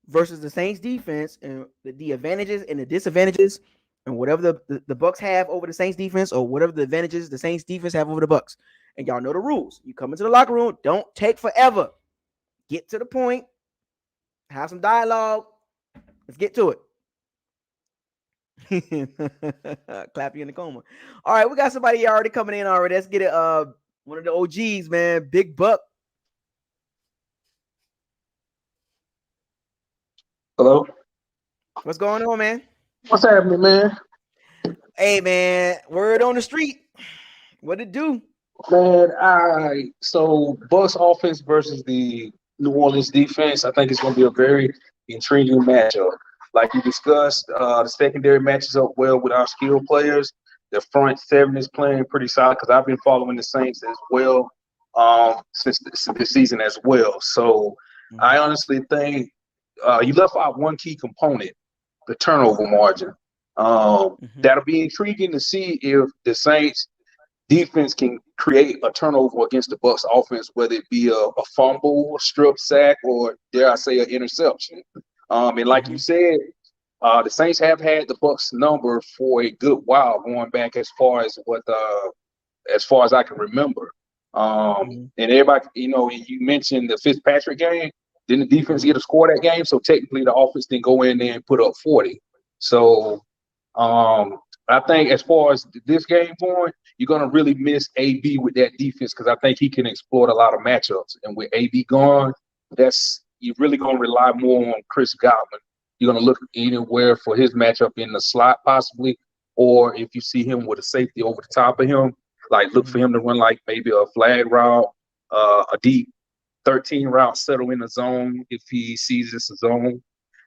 versus the Saints defense and the advantages and the disadvantages and whatever the Bucs have over the Saints defense or whatever the advantages the Saints defense have over the Bucs. And y'all know the rules. You come into the locker room, don't take forever. Get to the point. Have some dialogue. Let's get to it. Clap you in the coma. All right, we got somebody already coming in already. Let's get it. One of the OGs, man. Big Buck. Hello? What's going on, man? What's happening, man? Hey, man. Word on the street. What it do? Man, so Bucs offense versus the New Orleans defense, I think it's going to be a very intriguing matchup. Like you discussed, the secondary matches up well with our skilled players. The front seven is playing pretty solid because I've been following the Saints as well since this season as well. So I honestly think you left out one key component, the turnover margin. That'll be intriguing to see if the Saints defense can create a turnover against the Bucs offense, whether it be a fumble, a strip sack, or dare I say an interception. And like you said, the Saints have had the Bucs number for a good while, going back as far as I can remember. And everybody, you mentioned the Fitzpatrick game. Didn't the defense get a score that game? So technically, the offense didn't go in there and put up 40. So I think as far as this game going, you're going to really miss AB with that defense because I think he can exploit a lot of matchups. And with AB gone, you're really going to rely more on Chris Godwin. You're going to look anywhere for his matchup in the slot possibly, or if you see him with a safety over the top of him, like look for him to run like maybe a flag route, a deep 13 route, settle in the zone if he sees it's a zone.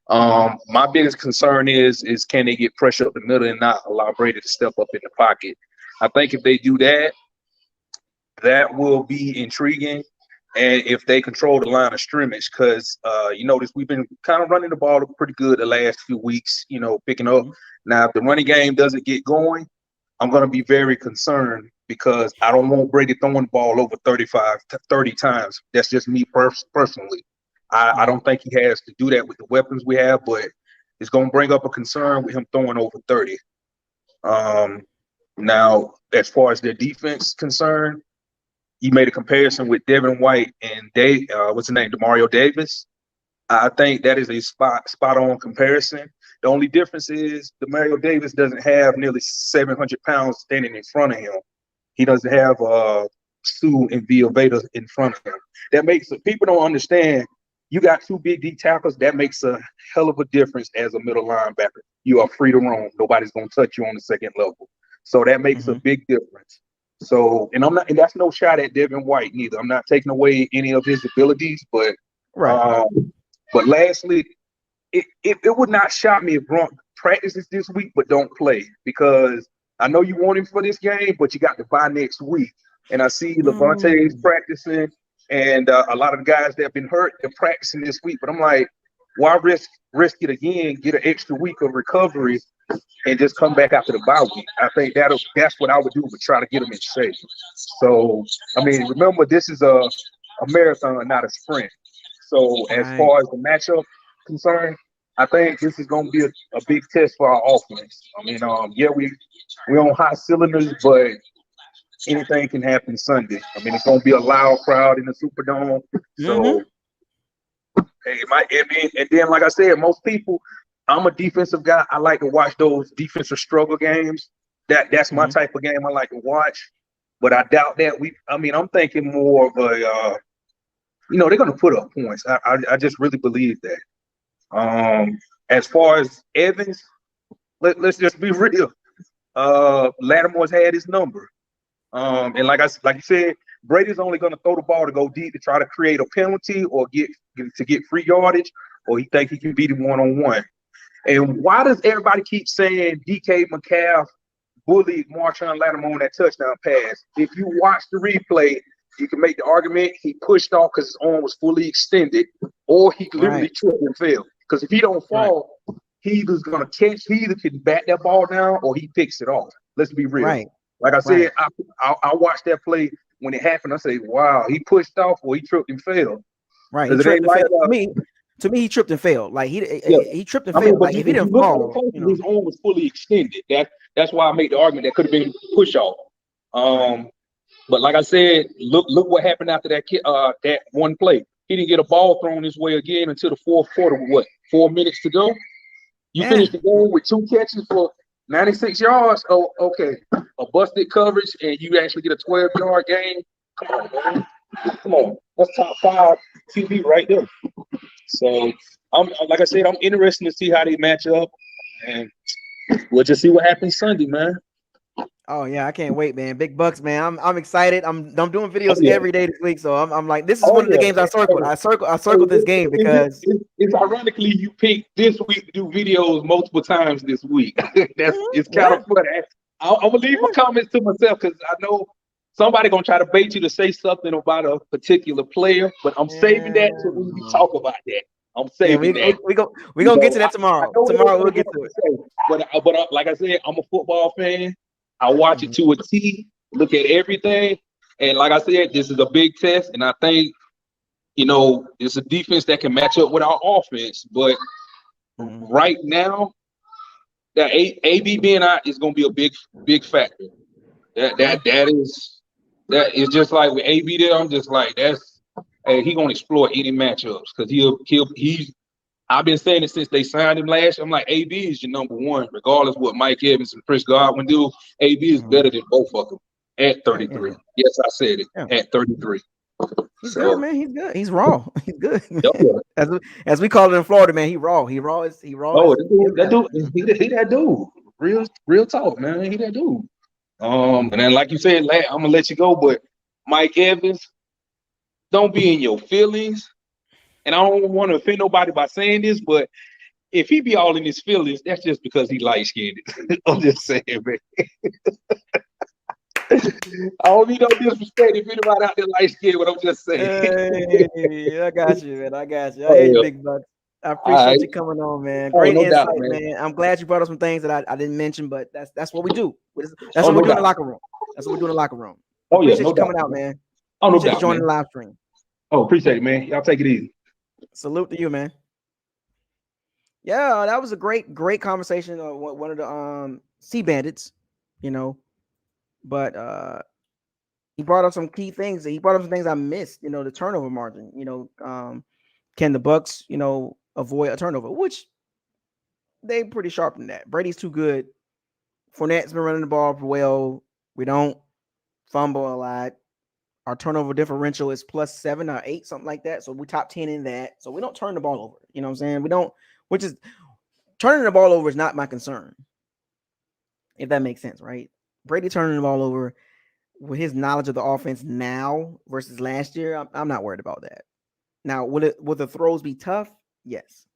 My biggest concern is can they get pressure up the middle and not allow Brady to step up in the pocket? I think if they do that, that will be intriguing. And if they control the line of scrimmage, because you notice we've been kind of running the ball pretty good the last few weeks, picking up. Now, if the running game doesn't get going, I'm going to be very concerned because I don't want Brady throwing the ball over 35 to 30 times. That's just me personally. I don't think he has to do that with the weapons we have, but it's going to bring up a concern with him throwing over 30. Now, as far as their defense is concerned, you made a comparison with Devin White and what's his name, Demario Davis. I think that is a spot on comparison. The only difference is Demario Davis doesn't have nearly 700 pounds standing in front of him. He doesn't have Sue and Villa in front of him. That makes it, people don't understand. You got two big D tackles. That makes a hell of a difference as a middle linebacker. You are free to roam. Nobody's gonna touch you on the second level. So that makes a big difference. So, and that's no shot at Devin White neither. I'm not taking away any of his abilities, but but lastly, it would not shock me if Gronk practices this week but don't play, because I know you want him for this game, but you got to bye next week. And I see Levante's practicing, and a lot of the guys that have been hurt, they're practicing this week. But I'm like, why risk it again, get an extra week of recovery, and just come back after the bye week? I think that's what I would do, but try to get them in shape. So, I mean, remember, this is a marathon, not a sprint. So as far as the matchup concerned, I think this is going to be a big test for our offense. I mean, we're on high cylinders, but anything can happen Sunday. I mean, it's going to be a loud crowd in the Superdome. So, and then, like I said, most people, I'm a defensive guy. I like to watch those defensive struggle games. That's my type of game I like to watch. But I doubt that I'm thinking more of a, they're going to put up points. I just really believe that. As far as Evans, let's just be real. Lattimore's had his number. And like you said, Brady's only going to throw the ball to go deep to try to create a penalty or get free yardage, or he think he can beat him one-on-one. And why does everybody keep saying DK Metcalf bullied Marshawn Lattimore on that touchdown pass? If you watch the replay, you can make the argument he pushed off because his arm was fully extended, or he literally tripped and fell. Because if he don't fall, he either's going to catch, he either can bat that ball down or he picks it off. Let's be real. Like I said, I watched that play when it happened. I say, wow, he pushed off or he tripped and fell. Right. He tripped and failed. To me, he tripped and failed. Like he tripped and failed. Like if he didn't fall, his arm was fully extended. That's why I made the argument that could have been push off. But like I said, look what happened after that one play. He didn't get a ball thrown his way again until the fourth quarter. What, 4 minutes to go? You finished the game with 2 catches for 96 yards. Oh, okay. A busted coverage, and you actually get a 12-yard game. Come on, man. Come on. That's top 5 QB right there. So, like I said, I'm interested to see how they match up, and we'll just see what happens Sunday, man. Oh yeah, I can't wait, man. Big Bucks, man. I'm excited. I'm doing videos every day this week, so I'm like, this is one of the games I circled. I circled this game because it's ironically you picked this week to do videos multiple times this week. It's kind of funny. I'm gonna leave my comments to myself because I know somebody gonna try to bait you to say something about a particular player, but I'm saving that to when we talk about that. I'm saving that. We're gonna get to that tomorrow. Tomorrow we'll get to it. But like I said, I'm a football fan. I watch it to a T, look at everything. And like I said, this is a big test. And I think, it's a defense that can match up with our offense. But right now, that AB being out is going to be a big factor. That is just like with AB there. I'm just like, he going to exploit any matchups because I've been saying it since they signed him last year. I'm like, AB is your number one, regardless of what Mike Evans and Chris Godwin do. AB is better than both of them at 33. Yeah. Yes, I said it, at 33. He's good, man. He's good. He's raw. He's good. As we call it in Florida, man, he raw. He raw. Oh, that dude, he that dude. Real talk, man. He that dude. And then, like you said, I'm gonna let you go, but Mike Evans, don't be in your feelings. And I don't want to offend nobody by saying this, but if he be all in his feelings, that's just because he light-skinned. I'm just saying, man. I don't need no disrespect if anybody out there light-skinned, but I'm just saying. Hey, I got you, man. I got you. Hey, Big Bucks. I appreciate you coming on, man. Great insight, doubt, man. I'm glad you brought up some things that I didn't mention, but that's what we do. That's what we do in the locker room. That's what we do in the locker room. Appreciate you coming out, man. Appreciate you joining the live stream. Oh, appreciate it, man. Y'all take it easy. Salute to you, man. Yeah, that was a great conversation. One of the Sea Bandits, but he brought up some key things. He brought up some things I missed. The turnover margin. Can the Bucs, avoid a turnover? Which they pretty sharp in that. Brady's too good. Fournette's been running the ball well. We don't fumble a lot. Our turnover differential is +7 or 8, something like that. So we top 10 in that. So we don't turn the ball over. You know what I'm saying? We don't, which is turning the ball over is not my concern. If that makes sense, right? Brady turning the ball over with his knowledge of the offense now versus last year, I'm not worried about that. Now, will the throws be tough? Yes.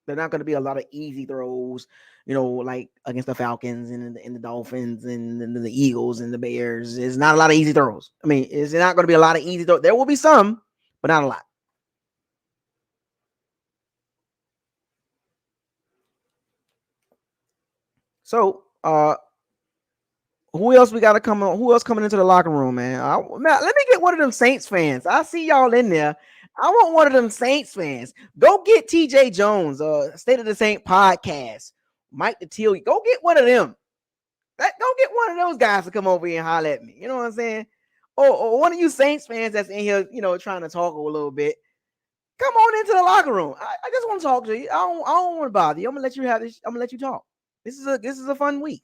They're not going to be a lot of easy throws, like against the Falcons and the Dolphins and the Eagles and the Bears. It's not a lot of easy throws. I mean, it's not going to be a lot of easy throws. There will be some, but not a lot. So, who else we got to come on? Who else coming into the locker room, man? Let me get one of them Saints fans. I see y'all in there. I want one of them Saints fans. Go get TJ Jones, State of the Saint podcast, Mike the Teal. Go get one of them. Go get one of those guys to come over here and holler at me. You know what I'm saying? Or one of you Saints fans that's in here, trying to talk a little bit. Come on into the locker room. I just want to talk to you. I don't want to bother you. I'm gonna let you have this. I'm gonna let you talk. This is a fun week.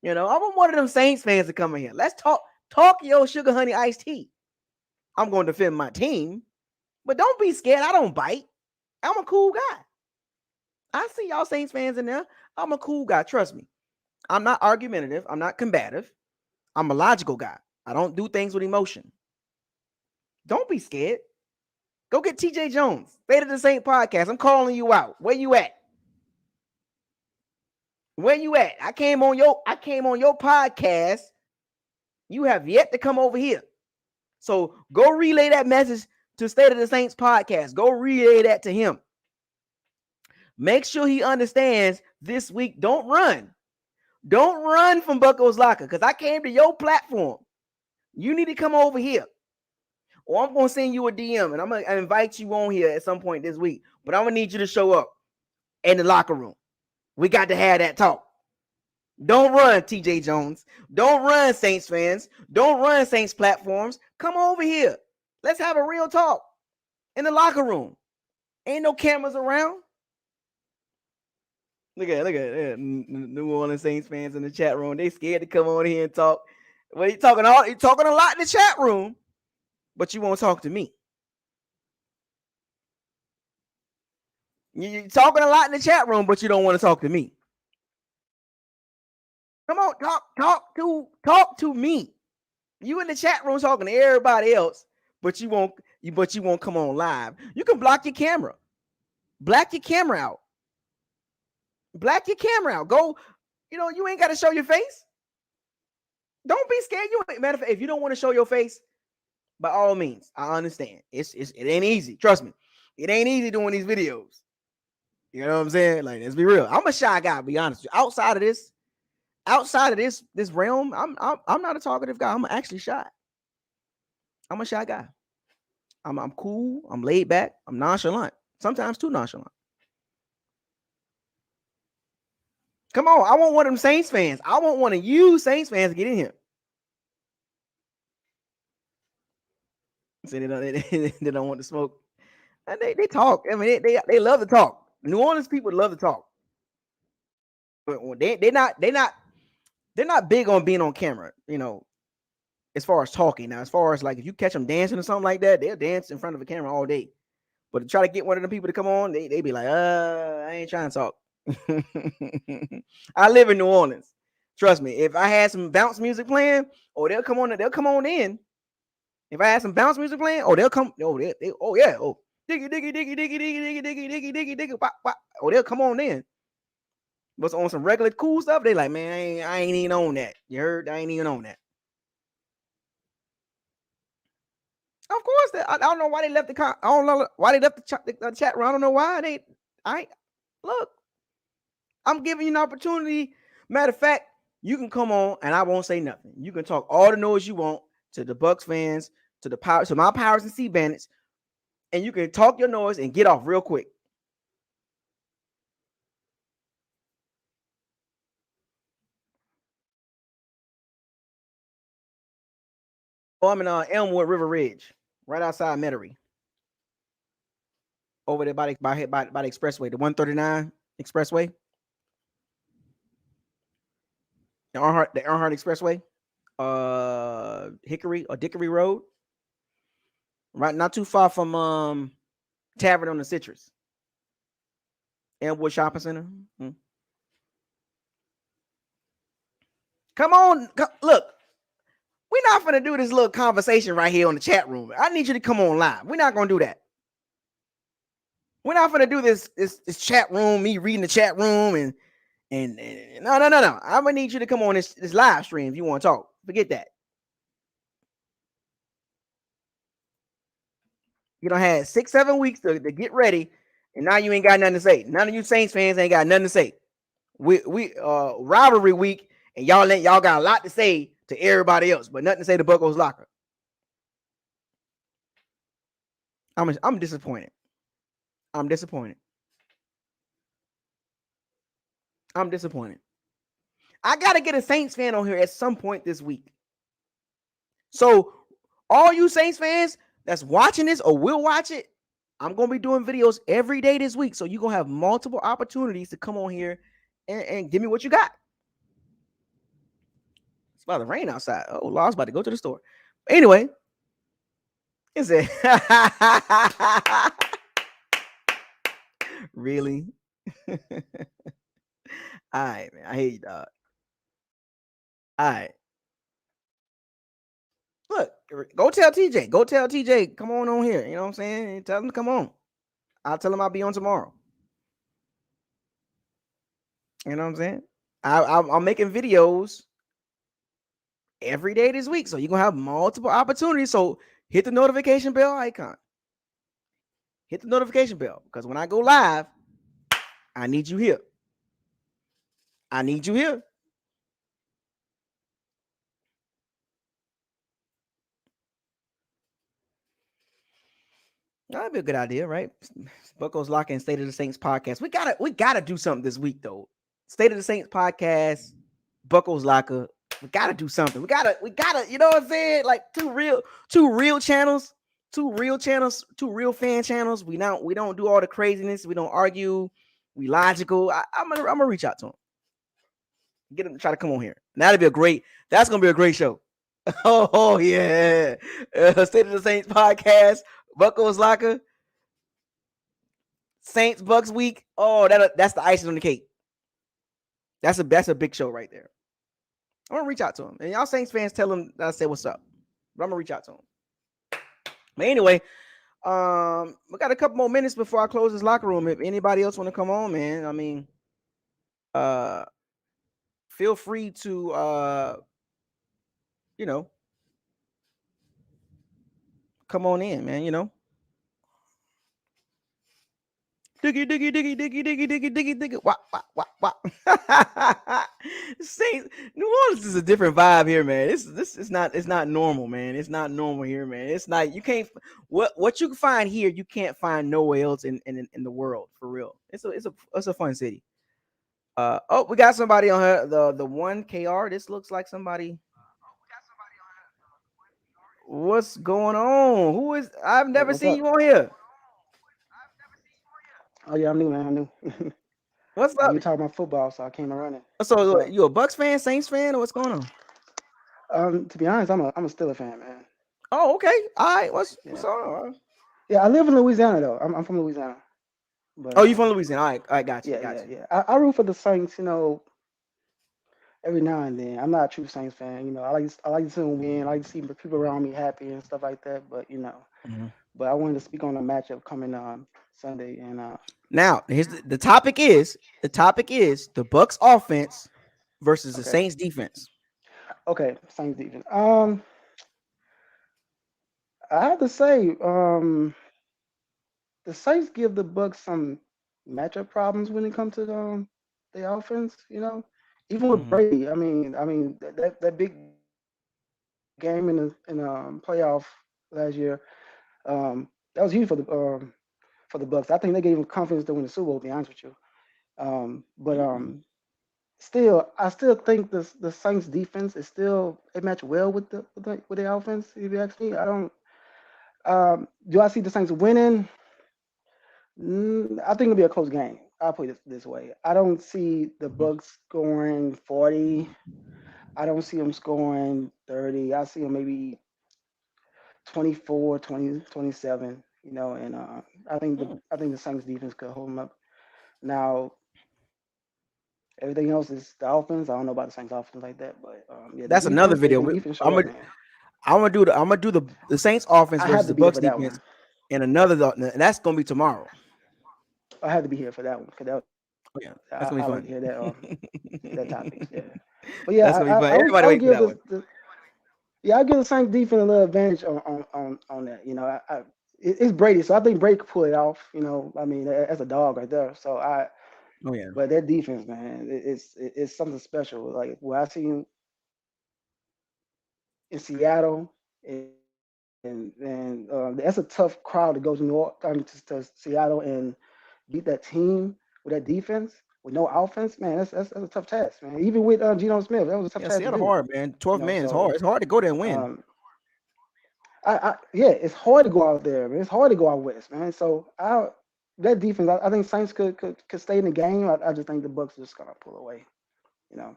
I want one of them Saints fans to come in here. Let's talk your sugar honey iced tea. I'm going to defend my team, but don't be scared. I don't bite. I'm a cool guy. I see y'all Saints fans in there. I'm a cool guy. Trust me. I'm not argumentative. I'm not combative. I'm a logical guy. I don't do things with emotion. Don't be scared. Go get TJ Jones, State of the Saint podcast. I'm calling you out. Where you at? Where you at? I came on your podcast. You have yet to come over here. So go relay that message to State of the Saints podcast. Go relay that to him. Make sure he understands this week. Don't run. Don't run from Bucco's Locker because I came to your platform. You need to come over here. Or I'm going to send you a DM and I'm going to invite you on here at some point this week. But I'm going to need you to show up in the locker room. We got to have that talk. Don't run, TJ Jones. Don't run, Saints fans. Don't run, Saints platforms. Come over here. Let's have a real talk in the locker room. Ain't no cameras around. Look at New Orleans Saints fans in the chat room. They scared to come on here and talk. Well, you're talking a lot in the chat room, but you won't talk to me. You're talking a lot in the chat room, but you don't want to talk to me. Come on, talk to me. You in the chat room talking to everybody else, but you won't come on live. You can block your camera. Black your camera out. Black your camera out. Go, you ain't got to show your face. Don't be scared. Matter of fact, if you don't want to show your face, by all means, I understand. It ain't easy. Trust me. It ain't easy doing these videos. You know what I'm saying? Like, let's be real. I'm a shy guy, to be honest with you. Outside of this realm, I'm not a talkative guy. I'm actually shy. I'm a shy guy. I'm cool. I'm laid back. I'm nonchalant. Sometimes too nonchalant. Come on. I want one of them Saints fans. I want one of you Saints fans to get in here. Say they don't want to smoke. And they talk. I mean, they love to talk. New Orleans people love to talk. But they're not big on being on camera, as far as talking. Now, as far as like if you catch them dancing or something like that, they'll dance in front of a camera all day. But to try to get one of them people to come on, they be like, I ain't trying to talk. I live in New Orleans. Trust me. If I had some bounce music playing, they'll come on in. If I had some bounce music playing, they'll come. Diggy, diggy, diggy, diggy, diggy, diggy, diggy, diggy, diggy, diggy, pop, pop. They'll come on in. But on some regular cool stuff, they like, man, I ain't even on that. You heard? I ain't even on that. Of course, I don't know why they left I don't know why they left the chat room. I don't know why look. I'm giving you an opportunity. Matter of fact, you can come on and I won't say nothing. You can talk all the noise you want to the Bucs fans, to my Powers and Sea Bandits, and you can talk your noise and get off real quick. Oh, I'm in Elmwood River Ridge, right outside Metairie, over there by the expressway, the 139 expressway, the Earnhardt Expressway, Hickory or Dickory Road, right, not too far from Tavern on the Citrus, Elmwood Shopping Center. Come on, look. We're not gonna do this little conversation right here on the chat room. I need you to come on live. We're not gonna do that. We're not gonna do this chat room, me reading the chat room and no. I'm gonna need you to come on this live stream if you want to talk. Forget that. You don't have 6-7 weeks to get ready, and now you ain't got nothing to say. None of you Saints fans ain't got nothing to say. We rivalry week, and y'all got a lot to say to everybody else, but nothing to say to Bucco's locker. I'm disappointed. I'm disappointed. I gotta get a Saints fan on here at some point this week. So all you Saints fans that's watching this or will watch it, I'm gonna be doing videos every day this week. So you're gonna have multiple opportunities to come on here and give me what you got. It's about to rain outside. Oh, I was about to go to the store. Anyway, is it really? All right, man. I hate you, dog. All right. Look, go tell TJ. Go tell TJ. Come on here. You know what I'm saying? Tell him to come on. I'll tell him I'll be on tomorrow. You know what I'm saying? I'm making videos every day this week, so you're gonna have multiple opportunities. So hit the notification bell icon. Hit the notification bell because when I go live, I need you here. I need you here. That'd be a good idea, right? Bucco's Locker and State of the Saints podcast. We gotta do something this week though. State of the Saints podcast, Bucco's Locker. We gotta do something. We gotta, you know what I'm saying? Like two real channels, two real fan channels. We don't do all the craziness. We don't argue. We logical. I'm gonna reach out to him. Get him to try to come on here. That's gonna be a great show. Oh yeah. State of the Saints podcast, Bucco's Locker, Saints Bucks week. Oh, that's the icing on the cake. That's a big show right there. I'm gonna reach out to him. And y'all Saints fans tell him that I said what's up. But I'm gonna reach out to him. But anyway, we got a couple more minutes before I close this locker room. If anybody else want to come on, man, I mean, feel free to come on in, man, diggy. Wow. Saints, New Orleans is a different vibe here, man. It's not normal, man. It's not normal here, man. It's not, you can't, what you can find here, you can't find nowhere else in the world, for real. It's a fun city. We got somebody on her, the 1KR. This looks like somebody. What's going on? Who is? I've never seen you on here. Oh yeah, I'm new, man. I'm new. What's up? You talking about football, so I came running. So you a Bucks fan, Saints fan, or what's going on? To be honest, I'm a Steelers fan, man. Oh, okay. All right. What's on? Yeah, I live in Louisiana though. I'm from Louisiana. But, you from Louisiana? All right, got you. Yeah. I root for the Saints, every now and then. I'm not a true Saints fan, I like to see them win. I like to see people around me happy and stuff like that. But but I wanted to speak on the matchup coming Sunday and now here's the topic is the Bucs offense versus the Saints defense. Okay, Saints defense. I have to say, the Saints give the Bucs some matchup problems when it comes to the offense. Even with Brady. I mean that big game in the playoff last year. That was huge for the Bucs. I think they gave him confidence to win the Super Bowl. To be honest with you, but I still think the Saints defense is still it match well with the offense. If you ask me, I don't. Do I see the Saints winning? I think it'll be a close game. I'll put it this way. I don't see the Bucs scoring 40. I don't see them scoring 30. I see them maybe 24, 20, 27. And I think the Saints defense could hold them up. Now everything else is the offense. I don't know about the Saints offense like that, but yeah, the That's another defense, video. the defense show I'm up, gonna man. I'm gonna do the Saints offense I versus have the to be here Bucks for that defense, one. and and that's gonna be tomorrow. I have to be here for that one. Cause Oh, yeah, that's gonna be I like fun. to hear that topics. Yeah, but yeah, That's gonna be fun. I Everybody would wait for give that one. yeah, I give the Saints defense a little advantage on that. It's Brady, so I think Brady could pull it off. I mean, that's a dog right there. Oh yeah, But that defense, man, it's something special. Like where I see him in Seattle, and that's a tough crowd to go to New York, to Seattle and beat that team with that defense with no offense. Man, that's a tough task, man. Even with Geno Smith, that was a tough yeah. task to Seattle do. hard, man. 12th man is hard. So It's hard to go there and win. um, yeah, it's hard to go out there, man. It's hard to go out west, man. That defense, I think Saints could stay in the game. I just think the Bucks are just gonna pull away. You know.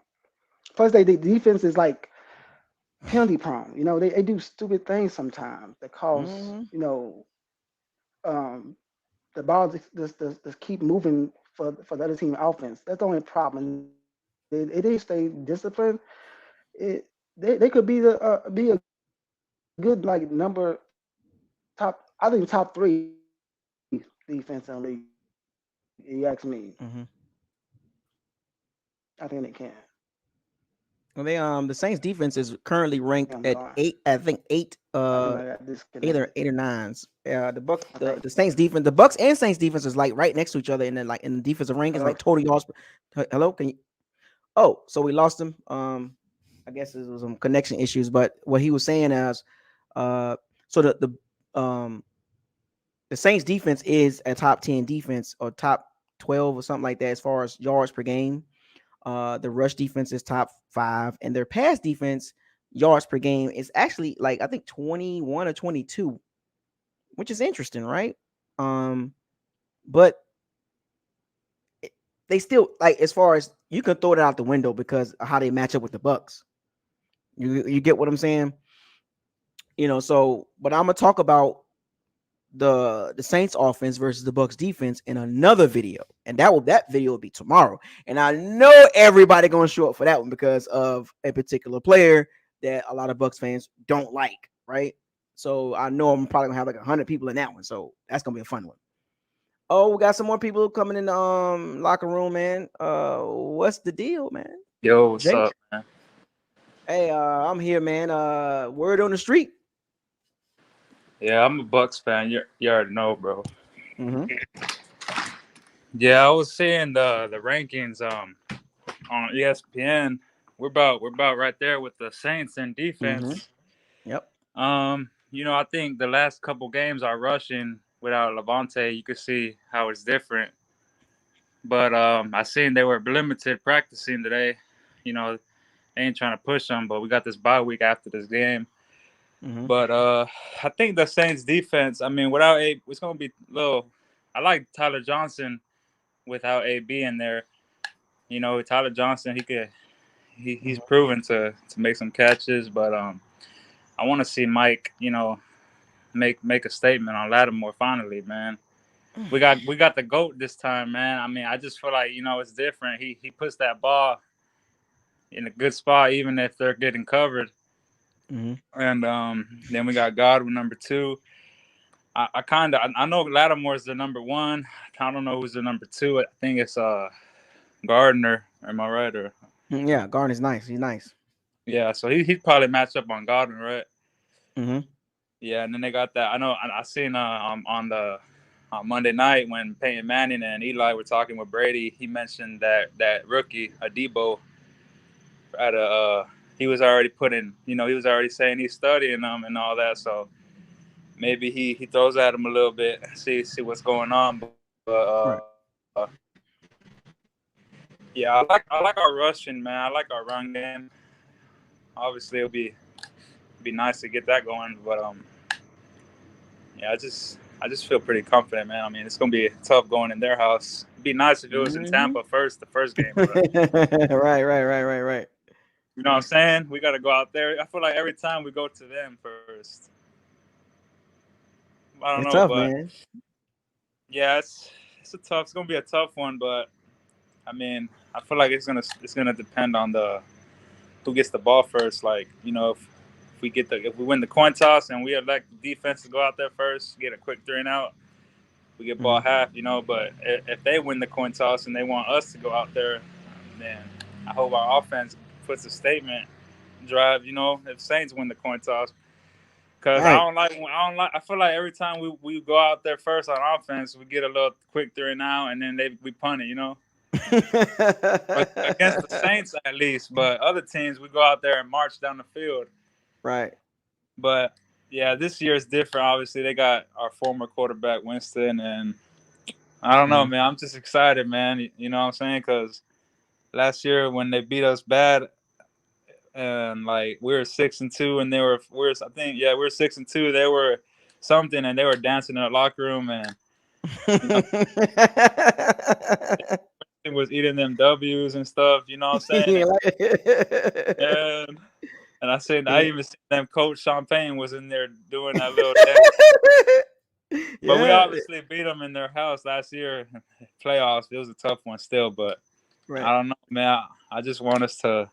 Plus, the defense is like penalty prone. They do stupid things sometimes that cause Mm-hmm. um, the ball just keep moving for the other team offense. That's the only problem. They stay disciplined. It they could be a good like number top. I think top three defense in the league. If you ask me, Mm-hmm. I think they can. Well, the Saints defense is currently I'm ranked going. at eight. I think eight. I think I got Either disconnected. eight or nines. The Bucks, I think. the Saints defense, the Bucks and Saints defense is like right next to each other, and then like in the defensive rankings, Hello. like total yards. Hello, can you? Oh, so we lost him. I guess it was some connection issues, but what he was saying is, uh, so the Saints defense is a top 10 defense or top 12 or something like that as far as yards per game. The rush defense is top 5, and their pass defense yards per game is actually like I think 21 or 22, which is interesting, right? But they still like as far as you can throw it out the window because of how they match up with the Bucks. You get what I'm saying? So but I'm gonna talk about the Saints offense versus the Bucks defense in another video, and that video will be tomorrow. And I know everybody gonna show up for that one because of a particular player that a lot of Bucks fans don't like, right? So I know I'm probably gonna have like 100 people in that one, so that's gonna be a fun one. Oh, we got some more people coming in the locker room, man. What's the deal, man? Yo, what's Jake? up, man? Hey, I'm here, man. Word on the street. Yeah, I'm a Bucks fan. You already know, bro. Mm-hmm. Yeah, I was seeing the rankings on ESPN. We're about right there with the Saints in Mm-hmm. defense. Yep. I think the last couple games are rushing without Levante. You could see how it's different. But I seen they were limited practicing today. They ain't trying to push them, but we got this bye week after this game. Mm-hmm. But I think the Saints defense, I mean, without it's gonna be little. I like Tyler Johnson without AB in there. Tyler Johnson, he's proven to make some catches, but I want to see Mike, make a statement on Lattimore finally, man. We got the GOAT this time, man. I mean, I just feel like it's different. He puts that ball in a good spot, even if they're getting covered. Mm-hmm. And then we got Godwin number 2. I know Lattimore's the number 1. I don't know who's the number 2. I think it's Gardner. Am I right? Or Yeah, Garner's nice. He's nice. yeah, so he'd probably match up on Gardner, right? Mm-hmm. Yeah, and then they got that. I know I seen on Monday night when Peyton Manning and Eli were talking with Brady. He mentioned that rookie Adebo at a he was already putting. He was already saying he's studying them and all that. So maybe he throws at him a little bit, see what's going on. But Right. Yeah, I like our rushing, man. I like our run game. Obviously, it'll be nice to get that going, but yeah, I just feel pretty confident, man. I mean, it's gonna be tough going in their house. It'd be nice if it was in Tampa first, the first game, but Right. you know what I'm saying? We got to go out there. I feel like every time we go to them first. I don't It's know, tough, but man. yeah, it's gonna be a tough one, but I mean, I feel like it's gonna depend on the who gets the ball first. Like, you know, if we win the coin toss and we elect the defense to go out there first, get a quick 3-and-out, we get ball half, you know. But if they win the coin toss and they want us to go out there, then I hope our offense puts a statement drive. You know, if Saints win the coin toss, because Right. I feel like every time we go out there first on offense, we get a little quick 3-and-out, and then we punt it. You know. Against the Saints at least, but other teams we go out there and march down the field. Right. But yeah, this year is different. Obviously, they got our former quarterback Winston, and I don't know, man. I'm just excited, man. You know what I'm saying? Because last year when they beat us bad, and like we were 6-2, and we were 6-2. They were something, and they were dancing in the locker room, and you know, was eating them W's and stuff. You know what I'm saying? And I even seen them coach Champagne was in there doing that little dance. But we Yeah. obviously beat them in their house last year. Playoffs, it was a tough one still, but Right. I don't know, man. I just want us to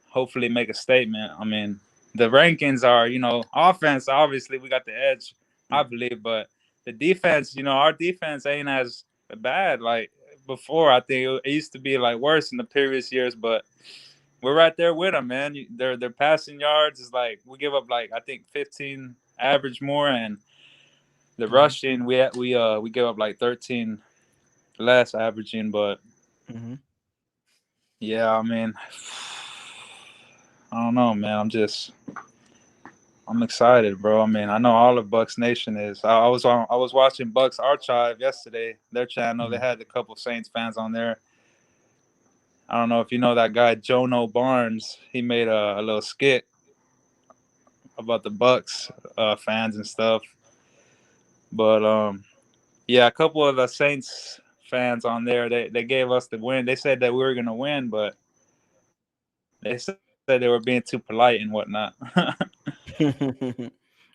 hopefully make a statement. I mean, the rankings are, you know, offense, obviously we got the edge, I believe, but the defense, you know, our defense ain't as bad like before. I think it used to be like worse in the previous years, but we're right there with them, man. Their passing yards is like we give up like I think 15 average more, and the rushing we give up like 13 less averaging. But yeah, I mean, I don't know, man. I'm excited, bro. I mean, I know all of Bucks Nation is. I was watching Bucks Archive yesterday. Their channel, they had a couple Saints fans on there. I don't know if you know that guy Jono Barnes. He made a little skit about the Bucks fans and stuff. But yeah, a couple of the Saints fans on there, they gave us the win. They said that we were gonna win, but they said they were being too polite and whatnot.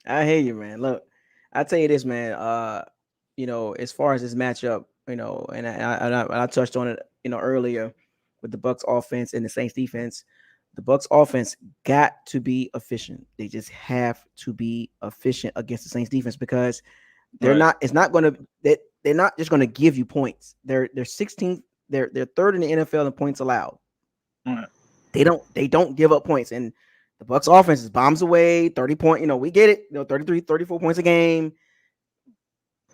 I hear you, man. Look, I tell you this, man. You know, as far as this matchup, you know, and I touched on it, you know, earlier with the Bucks offense and the Saints defense. The Bucks offense got to be efficient. They just have to be efficient against the Saints defense because they're Right. not. It's not going to. They're not just going to give you points. They're 16th. They're third in the NFL in points allowed. Right. They don't give up points, and the Bucks offense is bombs away 30 point. You know, we get it. You know, 33, 34 points a game.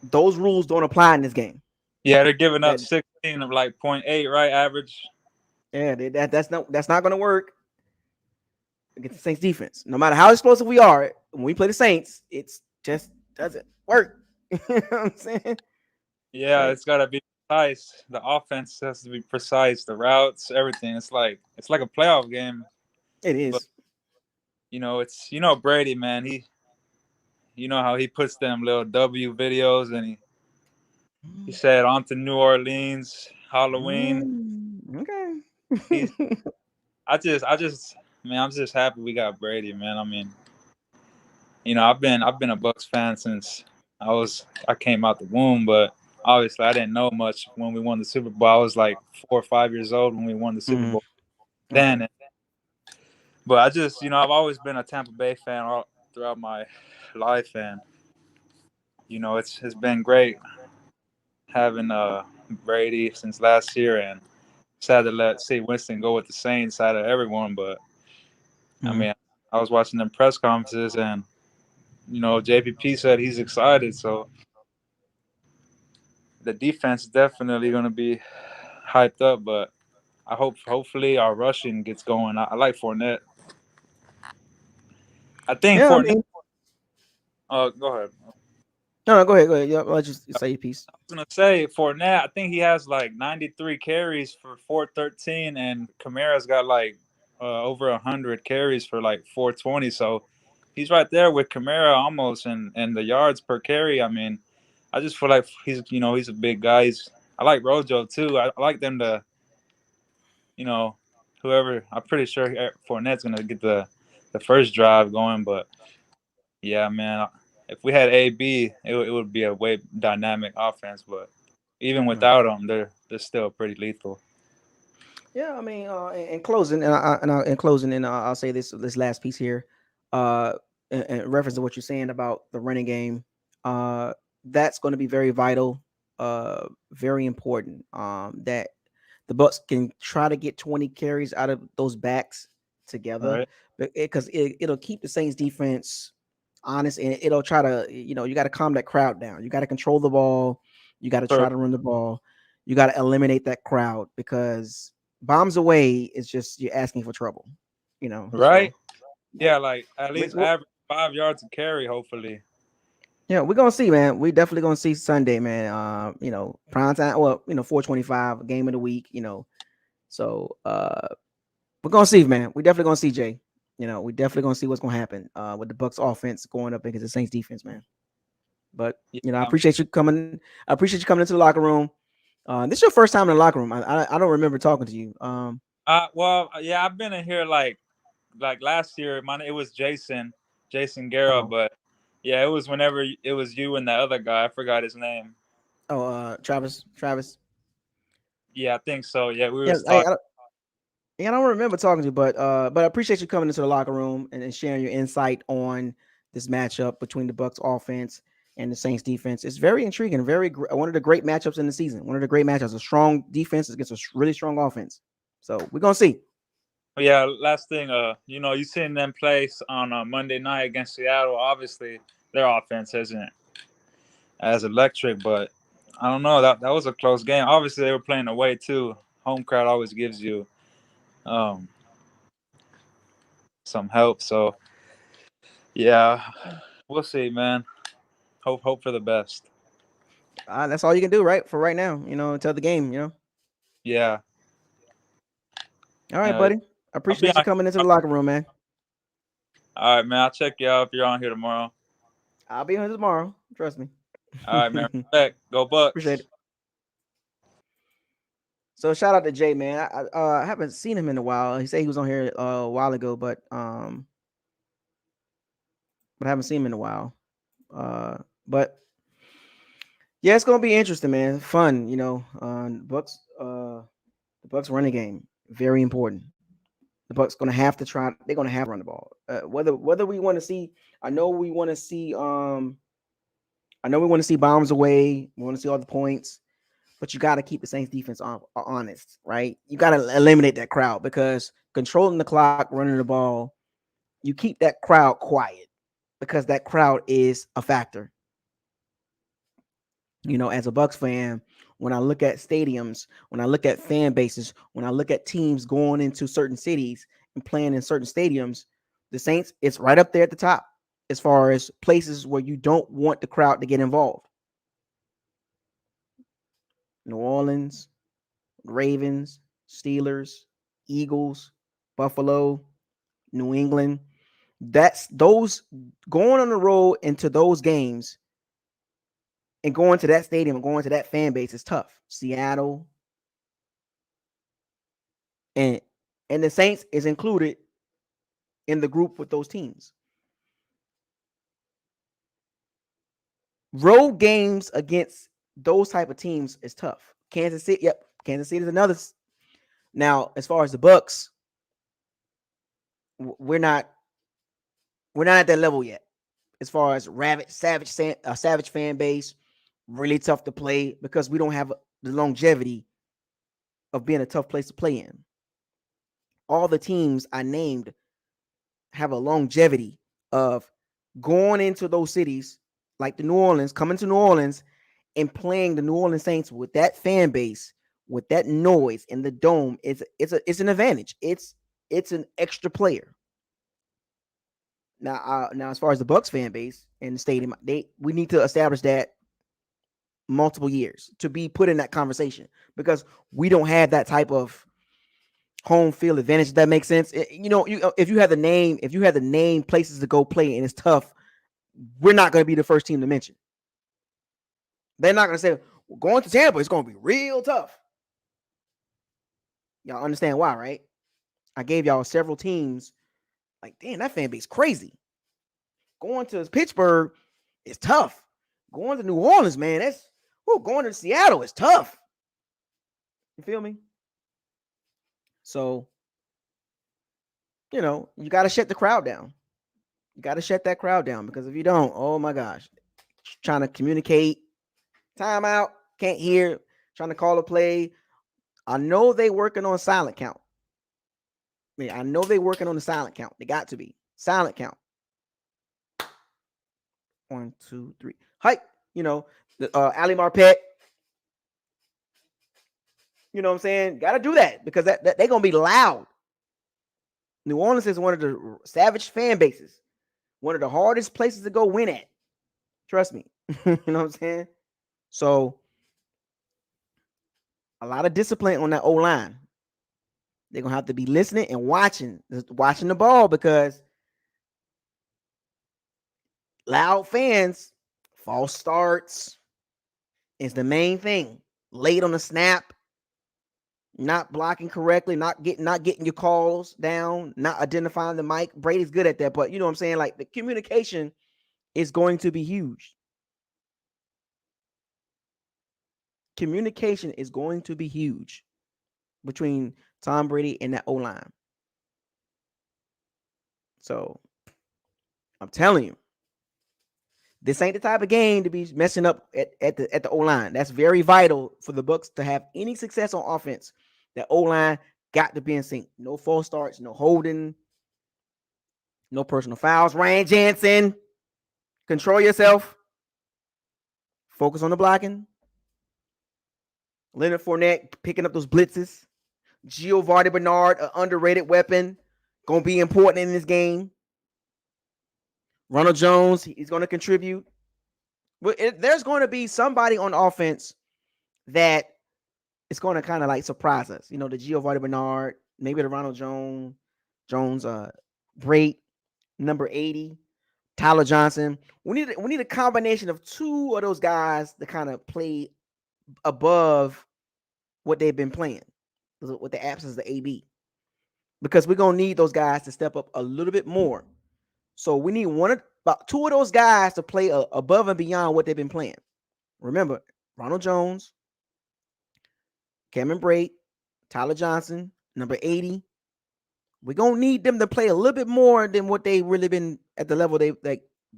Those rules don't apply in this game. Yeah, they're giving up That 16 of like 0.8, right? Average. yeah, that's not going to work against the Saints defense. No matter how explosive we are, when we play the Saints, it's just doesn't work. You know what I'm saying? Yeah, Like, it's got to be precise. The offense has to be precise. The routes, everything. It's like a playoff game. it But is. it's Brady, man. You know how he puts them little W videos, and he said on to New Orleans Halloween. Okay. He's I just man, I'm just happy we got Brady, man. I mean, I've been a Bucks fan since I came out the womb, but obviously I didn't know much when we won the Super Bowl. I was like 4 or 5 years old when we won the Super Bowl. Then, but I just I've always been a Tampa Bay fan all throughout my life, and it's been great having Brady since last year, and sad to see Winston go with the Saints out of everyone, but I mean, I was watching them press conferences, and JPP said he's excited, so the defense is definitely going to be hyped up. But hopefully our rushing gets going. I like Fournette. I think Yeah, I Fournette. mean, Go ahead. No, go ahead. Go ahead. Yeah, I'll just say your piece. I was gonna say Fournette. I think he has like 93 carries for 413, and Kamara's got like over 100 carries for like 420. So he's right there with Kamara almost, and the yards per carry. I mean, I just feel like he's a big guy. I like Rojo too. I like them to whoever. I'm pretty sure Fournette's gonna get the first drive going, but yeah, man. If we had AB, it would be a way dynamic offense. But even Right. without them, they're still pretty lethal. Yeah, I mean, in closing, in closing, and I'll say this last piece here, uh, in reference to what you're saying about the running game, uh, that's going to be very vital, very important. That the Bucks can try to get 20 carries out of those backs together, Right. because it'll keep the Saints defense honest, and it'll try to, you got to calm that crowd down. You got to control the ball. You got to try True. to run the ball. You got to eliminate that crowd, because bombs away is just you're asking for trouble, So Right. Yeah, like at we, least average 5 yards a carry, hopefully. yeah, we're gonna see, man. We definitely gonna see Sunday, man. Prime time. Well, 425 game of the week. So we're gonna see, man. We definitely gonna see Jay. We definitely gonna see what's gonna happen with the Bucks offense going up against the Saints defense, man. But I Yeah. appreciate you coming. I appreciate you coming into the locker room. This is your first time in the locker room. I don't remember talking to you. Well, yeah, I've been in here like last year. It was Jason Guerra, Oh, but yeah, it was whenever it was you and the other guy. I forgot his name. Travis. Yeah, I think so. Yeah, we Yeah, was talking. I don't remember talking to you, but I appreciate you coming into the locker room and sharing your insight on this matchup between the Bucks offense and the Saints defense. It's very intriguing, one of the great matchups in the season. One of the great matchups, a strong defense against a really strong offense. So we're gonna see. Yeah, last thing, you seen them play on Monday night against Seattle. Obviously, their offense isn't as electric, but I don't know. That was a close game. Obviously, they were playing away too. Home crowd always gives you um, some help. So yeah, we'll see, man. Hope for the best. That's all you can do, right? For right now, until the game. Yeah. All right, Uh, buddy. I I'll be appreciate you on. coming into the locker room, man. All right, man. I'll check you out if you're on here tomorrow. I'll be here tomorrow. Trust me. All right, man. Respect. Go Appreciate Bucks. it. So shout out to Jay, man. I haven't seen him in a while. He said he was on here a while ago, but I haven't seen him in a while. But yeah, it's gonna be interesting, man. Fun, the Bucks running game very important. The Bucks gonna have to try. They're gonna have to run the ball. Whether we want to see, I know we want to see. I know we want to see bombs away. We want to see all the points, but you got to keep the Saints defense honest, right? You got to eliminate that crowd, because controlling the clock, running the ball, you keep that crowd quiet, because that crowd is a factor. As a Bucks fan, when I look at stadiums, when I look at fan bases, when I look at teams going into certain cities and playing in certain stadiums, the Saints, it's right up there at the top as far as places where you don't want the crowd to get involved. New Orleans, Ravens, Steelers, Eagles, Buffalo, New England. That's those going on the road into those games and going to that stadium and going to that fan base is tough. Seattle and the Saints is included in the group with those teams. Road games against those type of teams is tough. Kansas City, yep, Kansas City is another. Now, as far as the Bucks, we're not at that level yet. As far as savage fan base, really tough to play because we don't have the longevity of being a tough place to play in. All the teams I named have a longevity of going into those cities like the New Orleans, coming to New Orleans and playing the New Orleans Saints with that fan base, with that noise in the dome. It's an advantage. It's an extra player. Now, as far as the Bucs fan base and the stadium, we need to establish that multiple years to be put in that conversation because we don't have that type of home field advantage. If that makes sense. If you have the name places to go play and it's tough, we're not going to be the first team to mention. They're not going to say going to Tampa is going to be real tough. Y'all understand why, right? I gave y'all several teams. Like, damn, that fan base crazy. Going to Pittsburgh is tough. Going to New Orleans, man, going to Seattle is tough. You feel me? So, you got to shut the crowd down. You got to shut that crowd down because if you don't, oh my gosh, trying to communicate, timeout, can't hear, trying to call a play. I know they working on silent count. I know they working on the silent count. They got to be silent count. 1, 2, 3. Hike. Ali Marpet. You know what I'm saying? Got to do that because that they're gonna be loud. New Orleans is one of the savage fan bases, one of the hardest places to go win at. Trust me. You know what I'm saying? So a lot of discipline on that O-line. They're gonna have to be listening and watching the ball because loud fans, false starts is the main thing. Late on the snap, not blocking correctly, not getting your calls down, not identifying the mic. Brady's good at that, but you know what I'm saying? Like the communication is going to be huge. Communication is going to be huge between Tom Brady and that O-line. So I'm telling you, this ain't the type of game to be messing up at the O-line. That's very vital for the Bucs to have any success on offense. That O-line got to be in sync. No false starts, no holding, no personal fouls. Ryan Jensen, control yourself. Focus on the blocking. Leonard Fournette picking up those blitzes. Giovanni Bernard, an underrated weapon, going to be important in this game. Ronald Jones, he's going to contribute. But there's going to be somebody on offense that is going to kind of like surprise us. The Giovanni Bernard, maybe the Ronald Jones, great number 80, Tyler Johnson. We need a combination of two of those guys to kind of play above what they've been playing with the absence of the AB, because we're going to need those guys to step up a little bit more. So we need about two of those guys to play above and beyond what they've been playing. Remember, Ronald Jones, Cameron Brate, Tyler Johnson, number 80. We're going to need them to play a little bit more than what they really been at the level they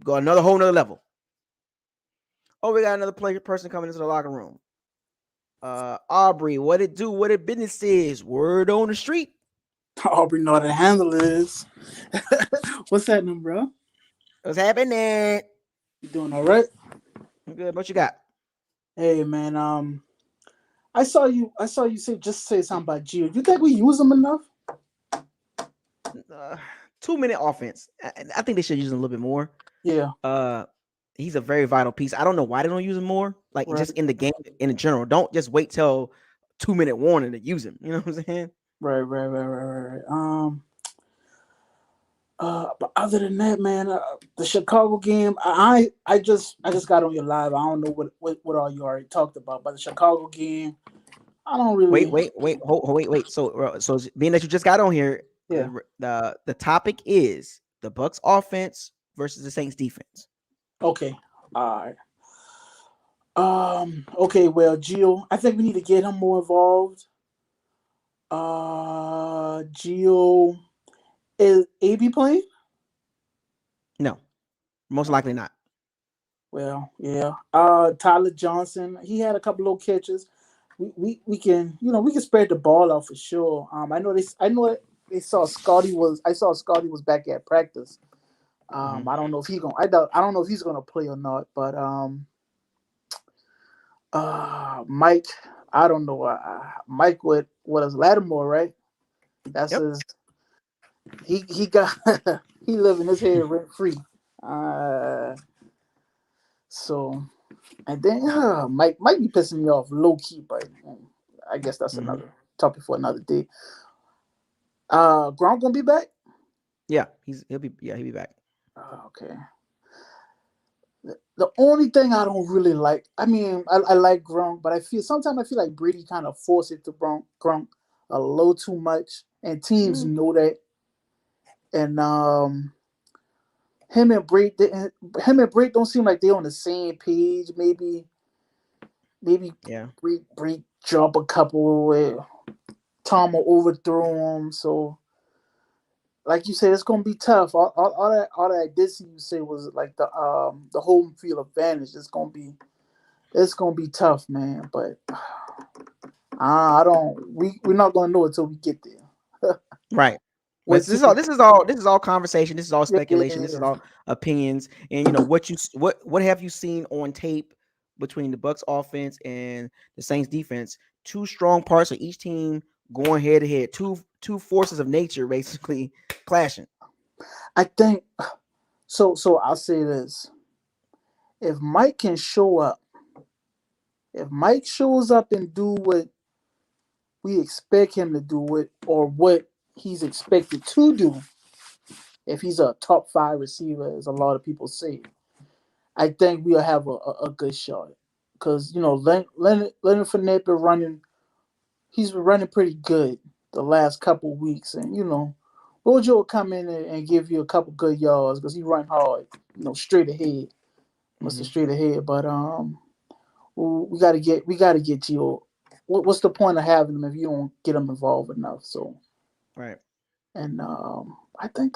go another whole nother level. Oh, we got another person coming into the locker room. Aubrey, what it do? What it business is? Word on the street. Aubrey know how to handle this. What's happening, bro? What's happening? You doing all right? I'm good. What you got? Hey, man. I saw you say something about Gio. You think we use him enough? 2-minute offense. I think they should use him a little bit more. Yeah. He's a very vital piece. I don't know why they don't use him more. Like Right. just in the game in general. Don't just wait till 2-minute warning to use him. You know what I'm saying? Right. But other than that, man, the Chicago game, I just got on your live. I don't know what all you already talked about, but the Chicago game, I don't really wait. So being that you just got on here, yeah. The topic is the Bucs offense versus the Saints defense. Okay. All right. Okay, well, Gio, I think we need to get him more involved. Gio, is AB playing? No, most likely not. Well, yeah. Tyler Johnson, he had a couple of catches. We can spread the ball out for sure. I saw Scotty was back at practice. I don't know if he's gonna play or not, but Mike, I don't know. Mike with us Lattimore, right? That's he got he living his head rent free. So and then might be pissing me off low key, but I guess that's another topic for another day. Gronk gonna be back? Yeah, he'll be back. Okay. The only thing I don't really like, I mean, I like Gronk, but sometimes I feel like Brady kind of forced it to Gronk a little too much, and teams know that. And him and Brady don't seem like they're on the same page. Maybe Brady drop a couple where Tom will overthrow him. So, like you said, it's gonna be tough. All that I did see you say was like the home field advantage. It's gonna be tough, man. But I don't. We're not gonna know until we get there. Right. What This is all conversation. This is all speculation. This is all opinions. And what have you seen on tape between the Bucs offense and the Saints defense? Two strong parts of each team going head to head. Two forces of nature basically clashing. I think so. I'll say this: if Mike can show up, if Mike shows up and do what we expect him to do, or what he's expected to do, if he's a top 5 receiver, as a lot of people say, I think we'll have a good shot. Because Leonard Fournette been running, he's been running pretty good the last couple weeks, and Rojo will come in and give you a couple good yards because he run hard, straight ahead, Mr. Straight ahead. But we gotta get you. What's the point of having them if you don't get them involved enough? So, right. And I think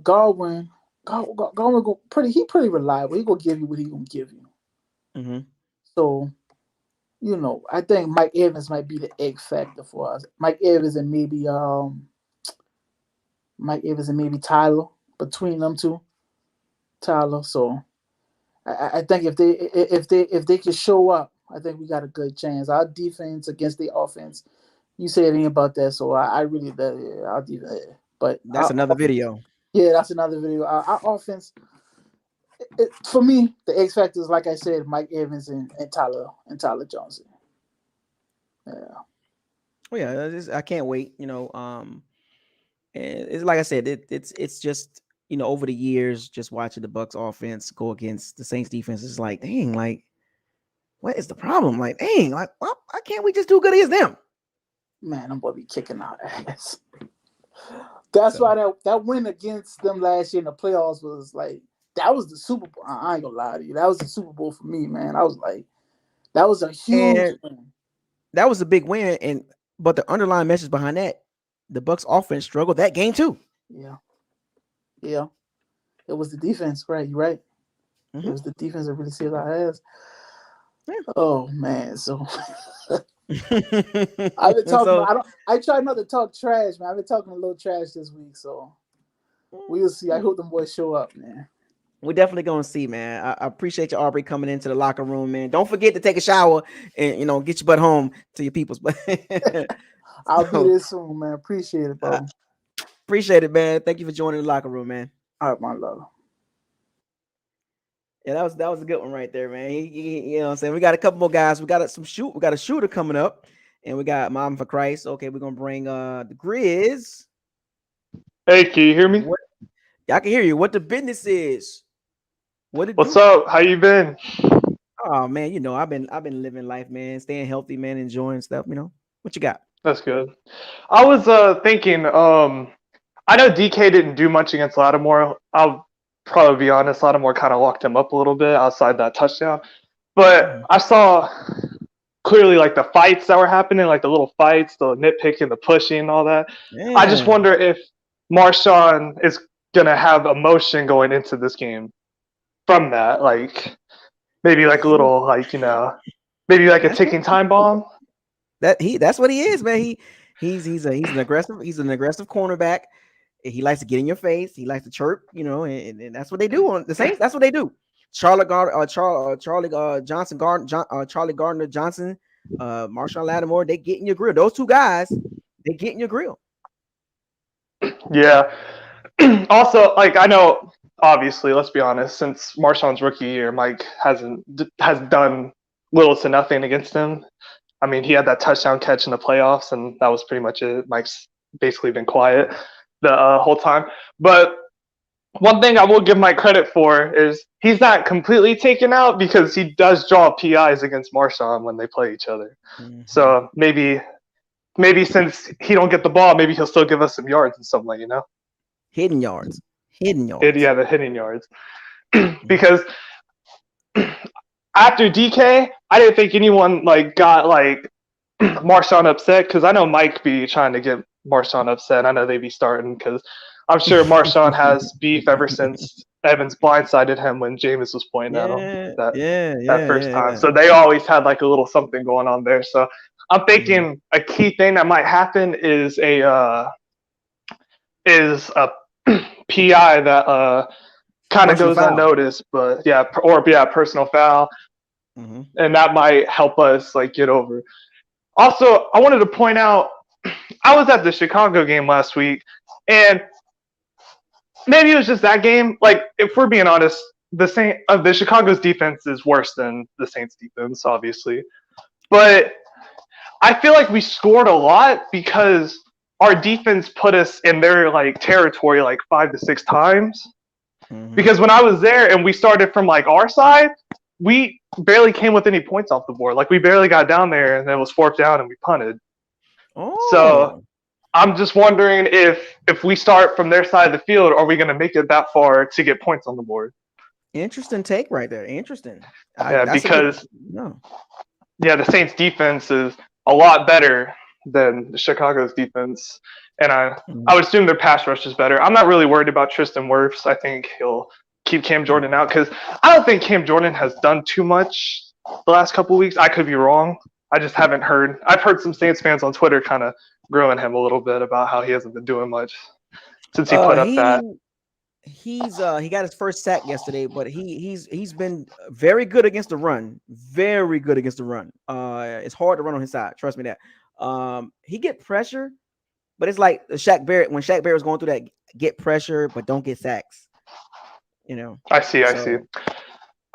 Godwin go pretty reliable. He gonna give you what he gonna give you. So, I think Mike Evans might be the X factor for us. Mike Evans and maybe Tyler, between them two, Tyler. So I think if they can show up, I think we got a good chance. Our defense against the offense, you said anything about that, so I really I'll do that. But that's another video. Yeah, that's another video. Our offense, for me, the X factor is, like I said, Mike Evans and Tyler Johnson. Yeah. Oh yeah, I can't wait. And it's like I said, it's just over the years, just watching the Bucs offense go against the Saints defense is like, dang, like what is the problem? Like, dang, like why can't we just do good against them? Man, I'm gonna be kicking our ass. That's why that win against them last year in the playoffs was like, that was the Super Bowl. I ain't gonna lie to you. That was the Super Bowl for me, man. I was like, that was a huge win. That was a big win, but the underlying message behind that, the Bucs offense struggled that game too. Yeah. It was the defense, right? You're right. It was the defense that really saved our ass. Yeah. Oh man, so I've been talking. I try not to talk trash, man. I've been talking a little trash this week, so we'll see. I hope them boys show up, man. We're definitely gonna see, man. I appreciate you, Aubrey, coming into the locker room, man. Don't forget to take a shower and get your butt home to your people's. I'll be there soon, man. Appreciate it, bro. Appreciate it, man. Thank you for joining the locker room, man. All right, my love. Yeah, that was a good one right there, man. You know what I'm saying? We got a couple more guys. We got a shooter coming up, and we got Mom for Christ. Okay, we're gonna bring the Grizz. Hey, can you hear me? I can hear you. What the business is? What's up? How you been? Oh man, I've been living life, man, staying healthy, man, enjoying stuff. What you got? That's good. I was thinking. I know DK didn't do much against Lattimore. I'll probably be honest. Lattimore kind of locked him up a little bit outside that touchdown, but I saw clearly like the fights that were happening, like the little fights, the nitpicking, the pushing, and all that. Yeah. I just wonder if Marshawn is gonna have emotion going into this game from that, like maybe like a little, like maybe like a ticking time bomb. That's what he is, man. He's an aggressive cornerback. He likes to get in your face. He likes to chirp, and that's what they do on the Saints. That's what they do. Charlie Gardner Johnson, Marshawn Lattimore, they get in your grill. Those two guys, they get in your grill. Yeah. Also, like I know, obviously, let's be honest. Since Marshawn's rookie year, Mike has done little to nothing against him. I mean, he had that touchdown catch in the playoffs, and that was pretty much it. Mike's basically been quiet the whole time. But one thing I will give Mike credit for is he's not completely taken out because he does draw PIs against Marshawn when they play each other. Mm-hmm. So maybe since he don't get the ball, maybe he'll still give us some yards and something, you know? Hidden yards. Yeah, the hitting yards. Because after DK, I didn't think anyone like got like Marshawn upset because I know Mike be trying to get Marshawn upset. I know they be starting because I'm sure Marshawn has beef ever since Evans blindsided him when Jameis was pointing at him that first time. So they always had like a little something going on there. So I'm thinking a key thing that might happen is a PI that kind of goes unnoticed, but personal foul, and that might help us like get over. Also, I wanted to point out, I was at the Chicago game last week, and maybe it was just that game. Like, if we're being honest, the Chicago's defense is worse than the Saints' defense, obviously. But I feel like we scored a lot because our defense put us in their like territory like 5 to 6 times. Because when I was there and we started from like our side, we barely came with any points off the board. Like we barely got down there, and then it was 4th down and we punted. So I'm just wondering if we start from their side of the field, are we going to make it that far to get points on the board? Interesting take right there. Interesting. The Saints defense is a lot better than the Chicago's defense. And I would assume their pass rush is better. I'm not really worried about Tristan Wirfs. I think he'll keep Cam Jordan out because I don't think Cam Jordan has done too much the last couple of weeks. I could be wrong. I just haven't heard. I've heard some Saints fans on Twitter kind of grilling him a little bit about how he hasn't been doing much since he put up that. He got his first sack yesterday, but he's been very good against the run. Very good against the run. It's hard to run on his side. Trust me that. He get pressure, but it's like Shaq Barrett when Shaq Barrett was going through that get pressure but don't get sacks. You know. I see.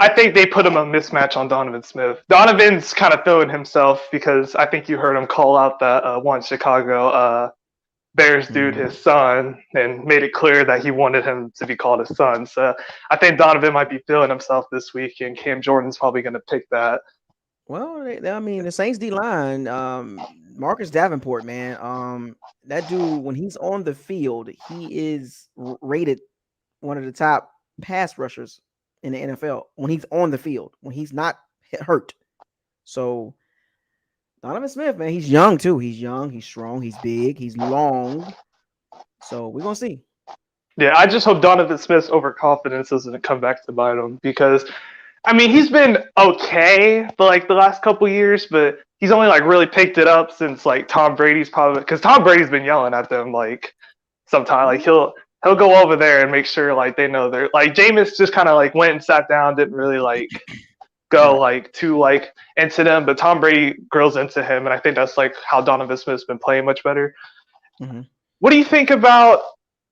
I think they put him a mismatch on Donovan Smith. Donovan's kind of throwing himself because I think you heard him call out that one Chicago Bears dude his son and made it clear that he wanted him to be called his son. So I think Donovan might be feeling himself this week, and Cam Jordan's probably going to pick that. Well, I mean, the Saints D-line, Marcus Davenport, man, that dude, when he's on the field, he is rated one of the top pass rushers in the NFL when he's on the field, when he's not hurt. So Donovan Smith, man, he's young too. He's young, he's strong, he's big, he's long. So we're gonna see. Yeah, I just hope Donovan Smith's overconfidence doesn't come back to bite him because, I mean, he's been okay for like the last couple years, but he's only like really picked it up since like Tom Brady's probably because Tom Brady's been yelling at them like sometime like he'll go over there and make sure like they know they're like Jameis just kind of like went and sat down, didn't really like go like too like into them, but Tom Brady grills into him, and I think that's like how Donovan Smith's been playing much better. What do you think about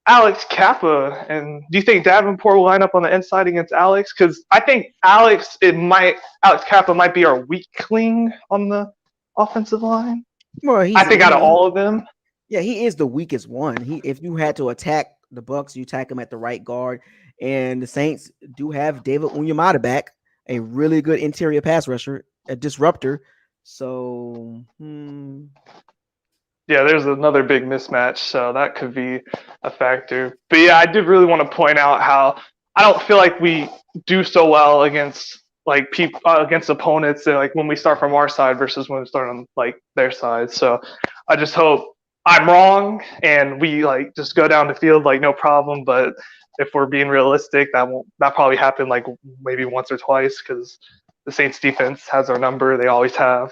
Alex Kappa, and do you think Davenport will line up on the inside against Alex? Because I think Alex Kappa might be our weakling on the offensive line. Well, I think out of all of them, yeah, he is the weakest one. If you had to attack the Bucs, you attack him at the right guard, and the Saints do have David Onyemata back, a really good interior pass rusher, a disruptor. So, yeah, there's another big mismatch, so that could be a factor. But yeah, I did really want to point out how I don't feel like we do so well against like people against opponents, like when we start from our side versus when we start on like their side. So I just hope I'm wrong and we like just go down the field like no problem. But if we're being realistic, that probably happen like maybe once or twice because the Saints defense has our number. They always have.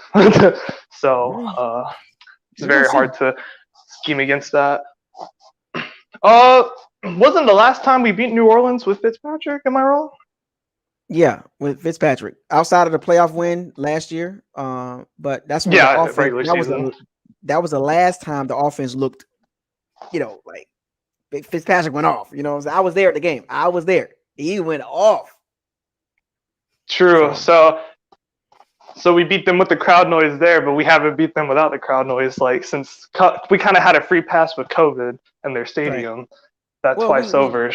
So it's very hard to scheme against that. Wasn't the last time we beat New Orleans with Fitzpatrick? Am I wrong? Yeah, with Fitzpatrick. Outside of the playoff win last year, but that's when regular season. that was the last time the offense looked, like Fitzpatrick went off. You know what I'm saying? I was there at the game. I was there. He went off. True. So we beat them with the crowd noise there, but we haven't beat them without the crowd noise. Like since we kind of had a free pass with COVID in their stadium, Right. that Well, twice over.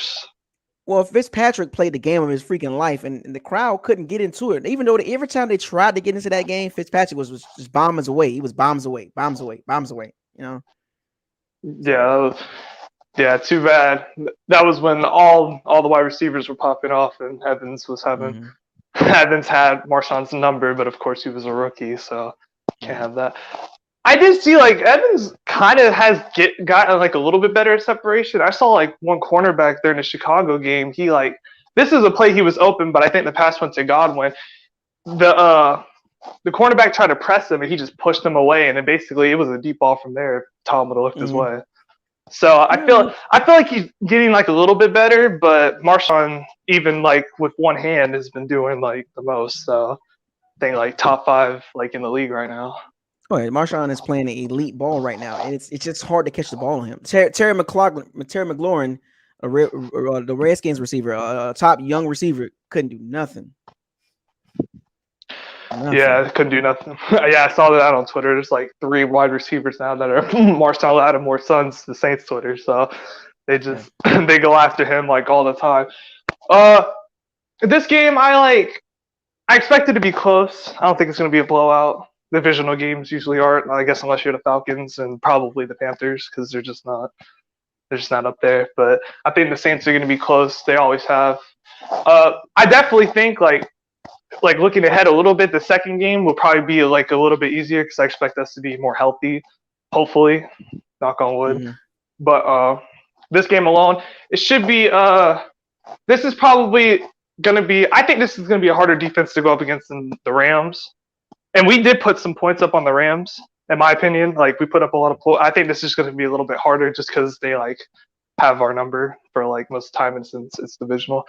Well, Fitzpatrick played the game of his freaking life, and the crowd couldn't get into it. Even though every time they tried to get into that game, Fitzpatrick was just bombs away. He was bombs away. You know. Yeah. Too bad. That was when all the wide receivers were popping off, and Evans was having. Evans had Marshawn's number, but of course he was a rookie, so can't have that. I did see like Evans kind of has gotten like a little bit better at separation. I saw like one cornerback there in the Chicago game. He this is a play he was open, but I think the pass went to Godwin. The cornerback tried to press him, and he just pushed him away, and then basically it was a deep ball from there. Tom would have looked his way. So I feel like he's getting like a little bit better, but Marshawn, even like with one hand, has been doing like the most. So I think like top 5 like in the league right now. Oh, yeah, Marshawn is playing an elite ball right now, and it's just hard to catch the ball on him. Terry McLaurin, the Redskins receiver, a top young receiver, couldn't do nothing. Yeah, couldn't do nothing. Yeah, I saw that on Twitter. There's like 3 wide receivers now that are Marshall Lattimore sons, the Saints Twitter. So they just they go after him like all the time. This game I expect it to be close. I don't think it's going to be a blowout. Divisional games usually aren't, I guess, unless you're the Falcons and probably the Panthers because they're just not up there. But I think the Saints are going to be close. They always have. I definitely think like looking ahead a little bit, the second game will probably be like a little bit easier because I expect us to be more healthy, hopefully, knock on wood. But this game alone, it should be. This is probably going to be. I think this is going to be a harder defense to go up against than the Rams, and we did put some points up on the Rams, in my opinion. Like we put up a lot of points. I think this is going to be a little bit harder just because they have our number for most of the time, and since it's divisional.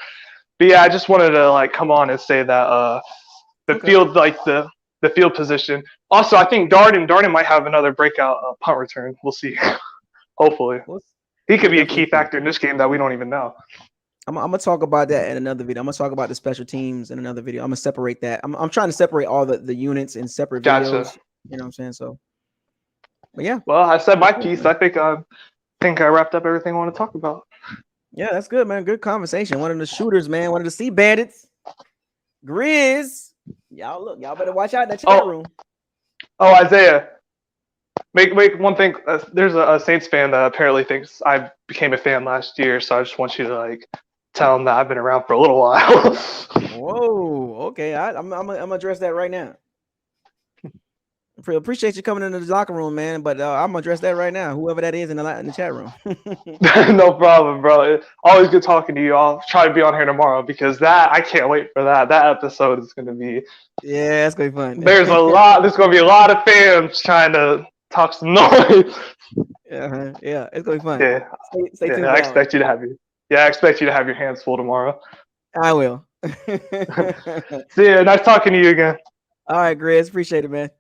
But yeah, I just wanted to come on and say that the field, the field position. Also, I think Darden might have another breakout punt return. We'll see. Hopefully, he could be a key factor in this game that we don't even know. I'm gonna talk about that in another video. I'm gonna talk about the special teams in another video. I'm gonna separate that. I'm trying to separate all the units in separate videos. You know what I'm saying? So, but yeah. Well, I said my piece. I think I wrapped up everything I want to talk about. Yeah, that's good, man. Good conversation. One of the shooters, man. One of the Sea Bandits. Grizz. Y'all better watch out in that chat room. Oh, Isaiah. Make one thing. There's a Saints fan that apparently thinks I became a fan last year, so I just want you to tell him that I've been around for a little while. Whoa. Okay. I'm gonna address that right now. Appreciate you coming into the locker room, man. But I'm gonna address that right now. Whoever that is in the chat room. No problem, bro. Always good talking to you. I'll try to be on here tomorrow because I can't wait for that. That episode is gonna be. Yeah, it's gonna be fun. There's gonna be a lot of fans trying to talk some noise. Yeah, it's gonna be fun. Yeah, stay tuned. I expect you to have your hands full tomorrow. I will. See ya. Nice talking to you again. All right, Grizz. Appreciate it, man.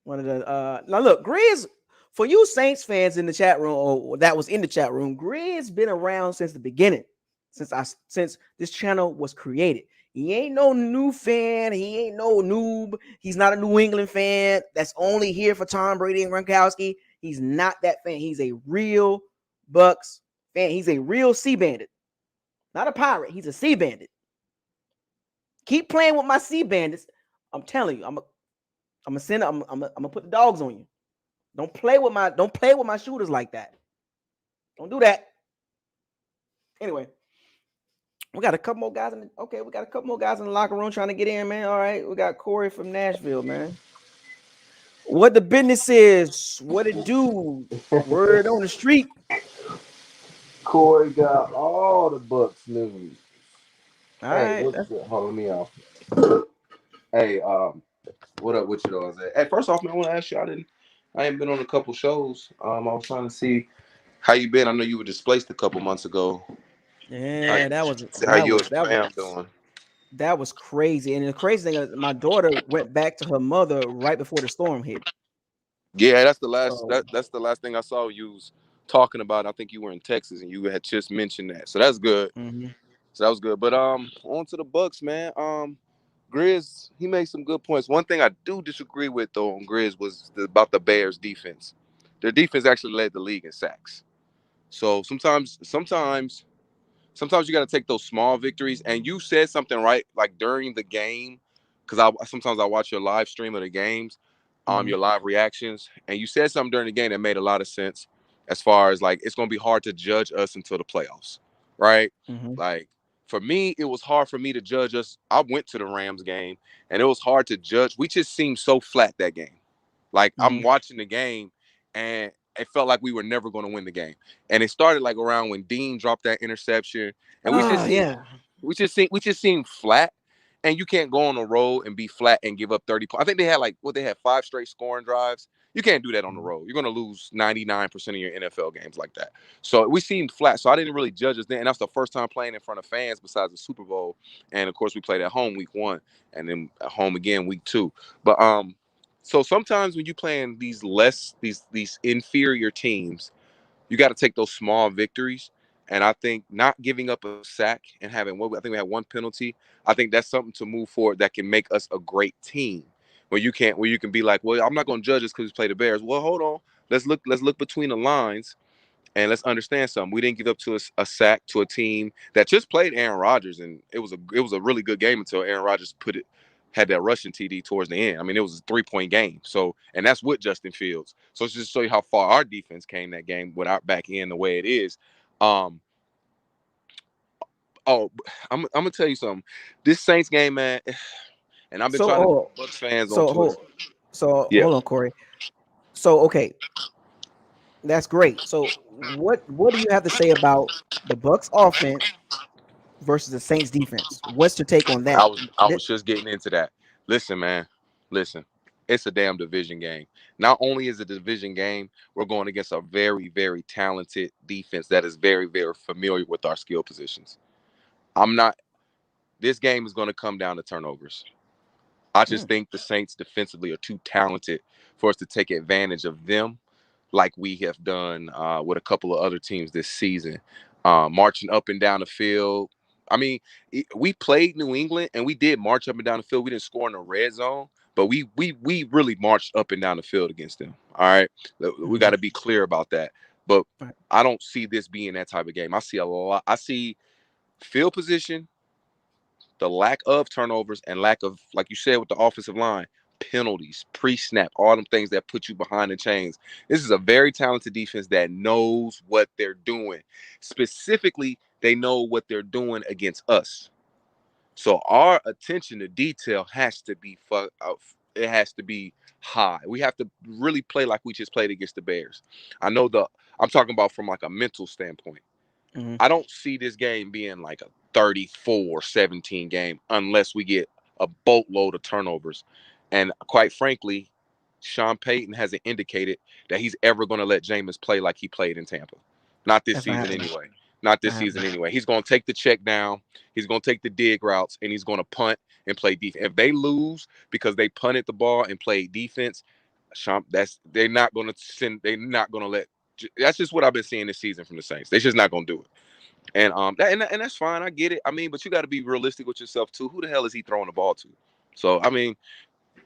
One of the now look, Grizz, for you Saints fans in the chat room or that was in the chat room, Grizz been around since the beginning, since this channel was created. He ain't no new fan, he ain't no noob, he's not a New England fan that's only here for Tom Brady and Gronkowski. He's not that fan. He's a real Bucs fan. He's a real Sea Bandit, not a pirate. He's a Sea Bandit. Keep playing with my Sea Bandits. I'm telling you, I'm gonna put the dogs on you. Don't play with my shooters like that. Don't do that. Anyway, we got a couple more guys in the locker room trying to get in, man. All right, we got Corey from Nashville, man. What the business is, what it do, word on the street. Corey got all the Bucs news. All right, what's good? Hold on, me off. Hey, what up with you though? Hey, first off, man, I want to ask you. I ain't been on a couple shows. I was trying to see how you been. I know you were displaced a couple months ago. Yeah, that was doing. That was crazy. And the crazy thing is, my daughter went back to her mother right before the storm hit. Yeah, that's the last So that's the last thing I saw you was talking about. I think you were in Texas and you had just mentioned that. So that's good. mhm. So that was good. But on to the Bucks, man. Grizz, he made some good points. One thing I do disagree with though on Grizz was about the Bears defense. Their defense actually led the league in sacks. So sometimes you got to take those small victories. And you said something right, like during the game, because I watch your live stream of the games, Mhm. your live reactions, and you said something during the game that made a lot of sense. As far as like, it's gonna be hard to judge us until the playoffs, right? Mhm. Like for me, it was hard for me to judge us. I went to the Rams game, and it was hard to judge. We just seemed so flat that game. Like I'm Mhm. watching the game, and it felt like we were never going to win the game. And it started like around when Dean dropped that interception, and Oh yeah. we just seemed flat. And you can't go on the road and be flat and give up 30 points. I think they had they had 5 straight scoring drives. You can't do that on the Mhm. road. You're going to lose 99% of your NFL games like that. So we seemed flat. So I didn't really judge us then. And that's the first time playing in front of fans besides the Super Bowl. And of course, we played at home week 1 and then at home again week 2. But so sometimes when you playing these inferior teams, you got to take those small victories. And I think not giving up a sack and having I think we had 1 penalty. I think that's something to move forward that can make us a great team. Where you can be like, well, I'm not going to judge us because we play the Bears. Well, hold on, let's look between the lines and let's understand something. We didn't give up to a sack to a team that just played Aaron Rodgers, and it was a really good game until Aaron Rodgers had that rushing TD towards the end. I mean, it was a 3-point game. So, and that's with Justin Fields. So it's just to show you how far our defense came that game with our back end the way it is. Um, oh, I'm gonna tell you something. This Saints game, man, and I've been So trying to oh, Bucks fans on so Twitter. hold so Yeah, hold on, Corey. So okay, that's great. So what do you have to say about the Bucks offense versus the Saints defense? What's your take on that? I was just getting into that. Listen, man, listen. It's a damn division game. Not only is it a division game, we're going against a very, very talented defense that is very, very familiar with our skill positions. I'm not. This game is going to come down to turnovers. I just Mm, think the Saints defensively are too talented for us to take advantage of them like we have done with a couple of other teams this season, marching up and down the field. I mean, we played New England and we did march up and down the field. We didn't score in the red zone, but we really marched up and down the field against them. All right, we got mhm. to be clear about that. But Right. I don't see this being that type of game. I see a lot. I see field position, the lack of turnovers, and lack of, like you said, with the offensive line, penalties, pre-snap, all them things that put you behind the chains. This is a very talented defense that knows what they're doing. Specifically, they know what they're doing against us. So our attention to detail has to be it has to be high. We have to really play like we just played against the Bears. I know I'm talking about from like a mental standpoint. Mhm. I don't see this game being like a 34-17 game unless we get a boatload of turnovers. And quite frankly, Sean Payton hasn't indicated that he's ever going to let Jameis play like he played in Tampa. Not this That's not season happening. anyway. Not this Not season happening. anyway. He's going to take the check down. He's going to take the dig routes, and he's going to punt and play defense. If they lose because they punted the ball and played defense, Sean, they're not going to send. They're not going to let. That's just what I've been seeing this season from the Saints. They're just not going to do it. And that's fine. I get it. I mean, but you got to be realistic with yourself too. Who the hell is he throwing the ball to? So I mean,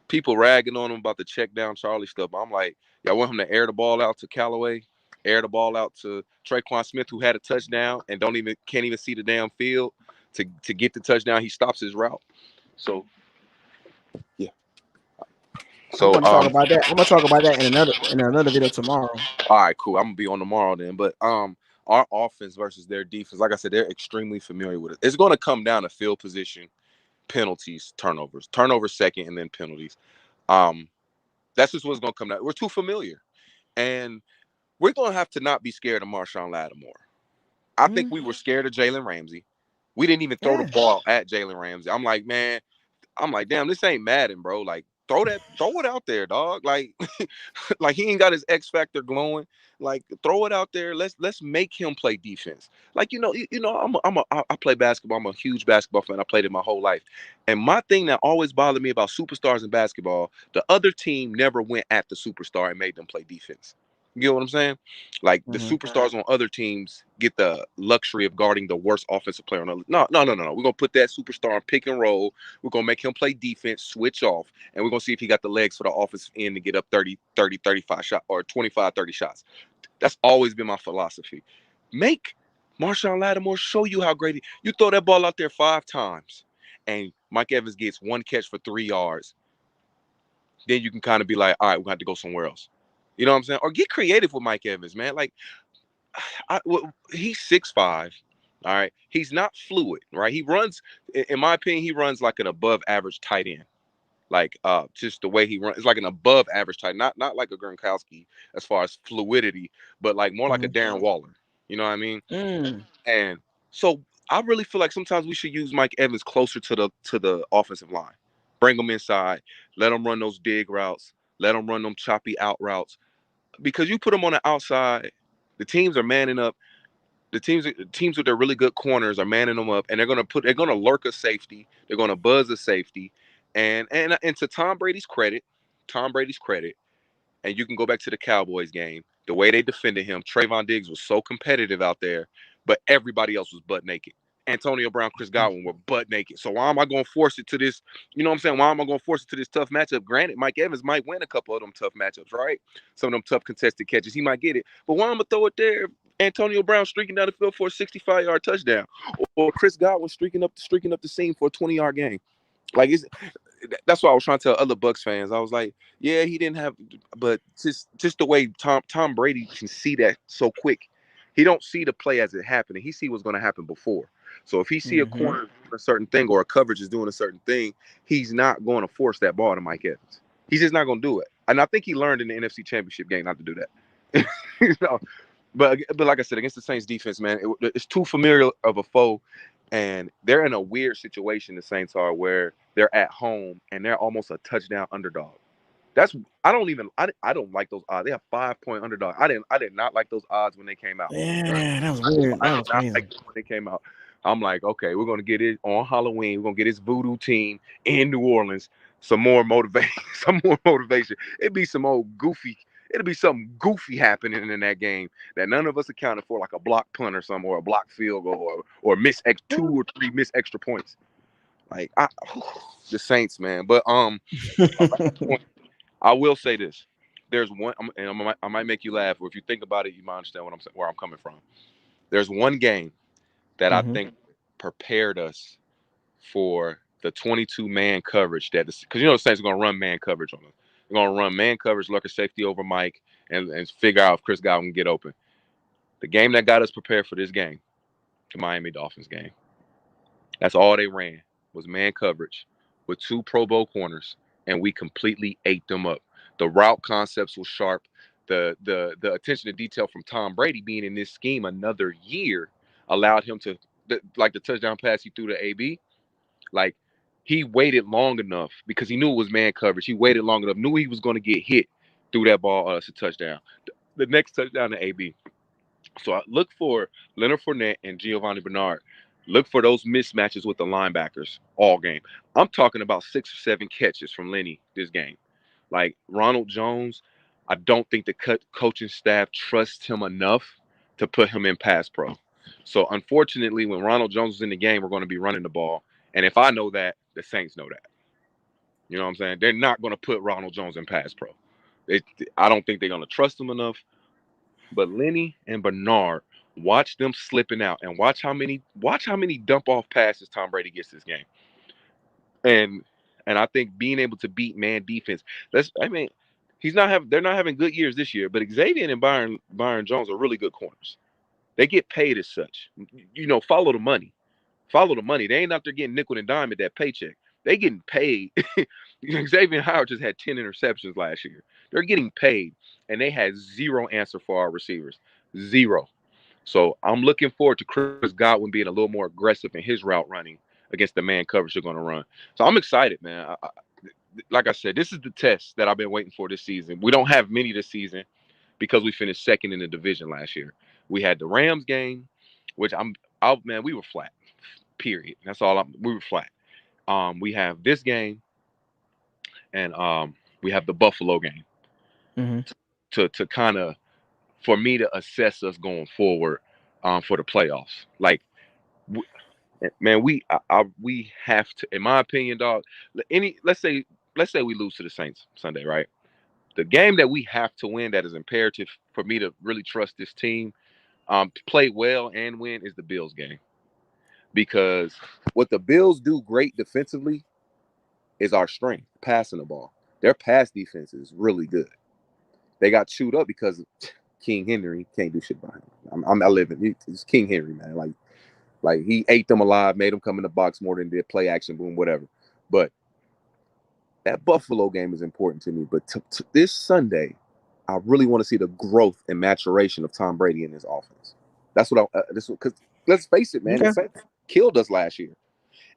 people ragging on him about the check down Charlie stuff. I'm like, y'all want him to air the ball out to Callaway, air the ball out to Traquan Smith, who had a touchdown and can't even see the damn field to get the touchdown. He stops his route. So yeah. I'm So going to talk about that. I'm going to talk about that in another video tomorrow. all right, cool. I'm gonna be on tomorrow then. But our offense versus their defense, like I said, they're extremely familiar with it. It's gonna come down to field position, penalties, turnovers second, and then penalties. Um, that's just what's gonna come down. We're too familiar, and we're gonna have to not be scared of Marshawn Lattimore. I think Mm, we were scared of Jalen Ramsey. We didn't even throw the yeah. ball at Jalen Ramsey. I'm like, damn, this ain't Madden, bro. Like, throw it out there, dog. Like, like he ain't got his X factor glowing. Like, throw it out there. Let's make him play defense. Like, I play basketball. I'm a huge basketball fan. I played it my whole life. And my thing that always bothered me about superstars in basketball, the other team never went at the superstar and made them play defense. You get what I'm saying? Like, the superstars on other teams get the luxury of guarding the worst offensive player on the. No. We're gonna put that superstar on pick and roll. We're gonna make him play defense, switch off, and we're gonna see if he got the legs for the offensive end to get up 35 shots or 25, 30 shots. That's always been my philosophy. Make Marshawn Lattimore show you how great you throw that ball out there 5 times, and Mike Evans gets 1 catch for 3 yards. Then you can kind of be like, all right, we're gonna have to go somewhere else. You know what I'm saying? Or get creative with Mike Evans, man. Like, he's 6'5". All right, he's not fluid, right? He runs, in my opinion, he runs like an above average tight end. Like, just the way he runs, it's like an above average tight, not like a Gronkowski as far as fluidity, but like more like a Darren Waller. You know what I mean? And so I really feel like sometimes we should use Mike Evans closer to the offensive line. Bring him inside, let him run those dig routes, let him run them choppy out routes. Because you put him on the outside, the teams are manning up. The teams with their really good corners are manning them up, and they're gonna lurk a safety. They're gonna buzz a safety, and to Tom Brady's credit, and you can go back to the Cowboys game. The way they defended him, Trayvon Diggs was so competitive out there, but everybody else was butt naked. Antonio Brown, Chris Godwin were butt naked. So why am I going to force it to this? You know what I'm saying? Why am I going to force it to this tough matchup? Granted, Mike Evans might win a couple of them tough matchups, right? Some of them tough contested catches, he might get it. But why am I going to throw it there? Antonio Brown streaking down the field for a 65-yard touchdown, or Chris Godwin streaking up the seam for a 20-yard game. Like, that's why I was trying to tell other Bucs fans. I was like, yeah, he didn't have, but just the way Tom Brady can see that so quick. He don't see the play as it happening. He see what's going to happen before. So if he see a corner doing a certain thing or a coverage is doing a certain thing, he's not going to force that ball to Mike Evans. He's just not going to do it. And I think he learned in the NFC Championship game not to do that. You know? But like I said, against the Saints defense, man, it's too familiar of a foe. And they're in a weird situation, the Saints are, where they're at home and they're almost a touchdown underdog. I don't like those odds. They have 5-point underdog. I did not like those odds when they came out. Yeah, that was weird. That was crazy. Like when they came out. I'm like, okay, we're gonna get it on Halloween. We're gonna get this voodoo team in New Orleans. Some more motivation. It'd be something goofy happening in that game that none of us accounted for, like a block punt or something, or a block field goal, or 2 or 3 missed extra points. Like, the Saints, man. But I will say this: there's one, and I might make you laugh, or if you think about it, you might understand where I'm coming from. There's one game that I think prepared us for the 22-man coverage because the Saints are going to run man coverage on us. They're going to run man coverage, lurker safety over Mike, and figure out if Chris Godwin can get open. The game that got us prepared for this game, the Miami Dolphins game. That's all they ran was man coverage with 2 Pro Bowl corners, and we completely ate them up. The route concepts were sharp. The attention to detail from Tom Brady being in this scheme another year allowed him to, like the touchdown pass he threw to AB, like he waited long enough because he knew it was man coverage. He waited long enough, knew he was going to get hit through that ball. It's a touchdown. The next touchdown to AB. So I look for Leonard Fournette and Giovanni Bernard. Look for those mismatches with the linebackers all game. I'm talking about 6 or 7 catches from Lenny this game. Like Ronald Jones, I don't think the coaching staff trusts him enough to put him in pass pro. So unfortunately, when Ronald Jones is in the game, we're going to be running the ball. And if I know that, the Saints know that. You know what I'm saying? They're not going to put Ronald Jones in pass pro. I don't think they're going to trust him enough. But Lenny and Bernard, watch them slipping out and watch how many dump off passes Tom Brady gets this game. And I think being able to beat man defense. They're not having good years this year, but Xavier and Byron Jones are really good corners. They get paid as such. Follow the money. Follow the money. They ain't out there getting nickel and dime at that paycheck. They getting paid. Xavier Howard just had 10 interceptions last year. They're getting paid, and they had zero answer for our receivers. Zero. So I'm looking forward to Chris Godwin being a little more aggressive in his route running against the man coverage they're going to run. So I'm excited, man. like I said, this is the test that I've been waiting for this season. We don't have many this season because we finished second in the division last year. We had the Rams game, which man, we were flat. Period. That's all. We were flat. We have this game, and we have the Buffalo game to kind of for me to assess us going forward for the playoffs. Like, man, we have to, in my opinion, dog. Let's say we lose to the Saints Sunday, right? The game that we have to win, that is imperative for me to really trust this team, play well and win, is the Bills game. Because what the Bills do great defensively is our strength, passing the ball. Their pass defense is really good. They got chewed up because King Henry can't do shit behind him. I live in it's King Henry, man. Like he ate them alive, made them come in the box more than did play action, boom, whatever. But that Buffalo game is important to me. But this Sunday, I really want to see the growth and maturation of Tom Brady in his offense. That's what because let's face it, man, the Saints killed us last year.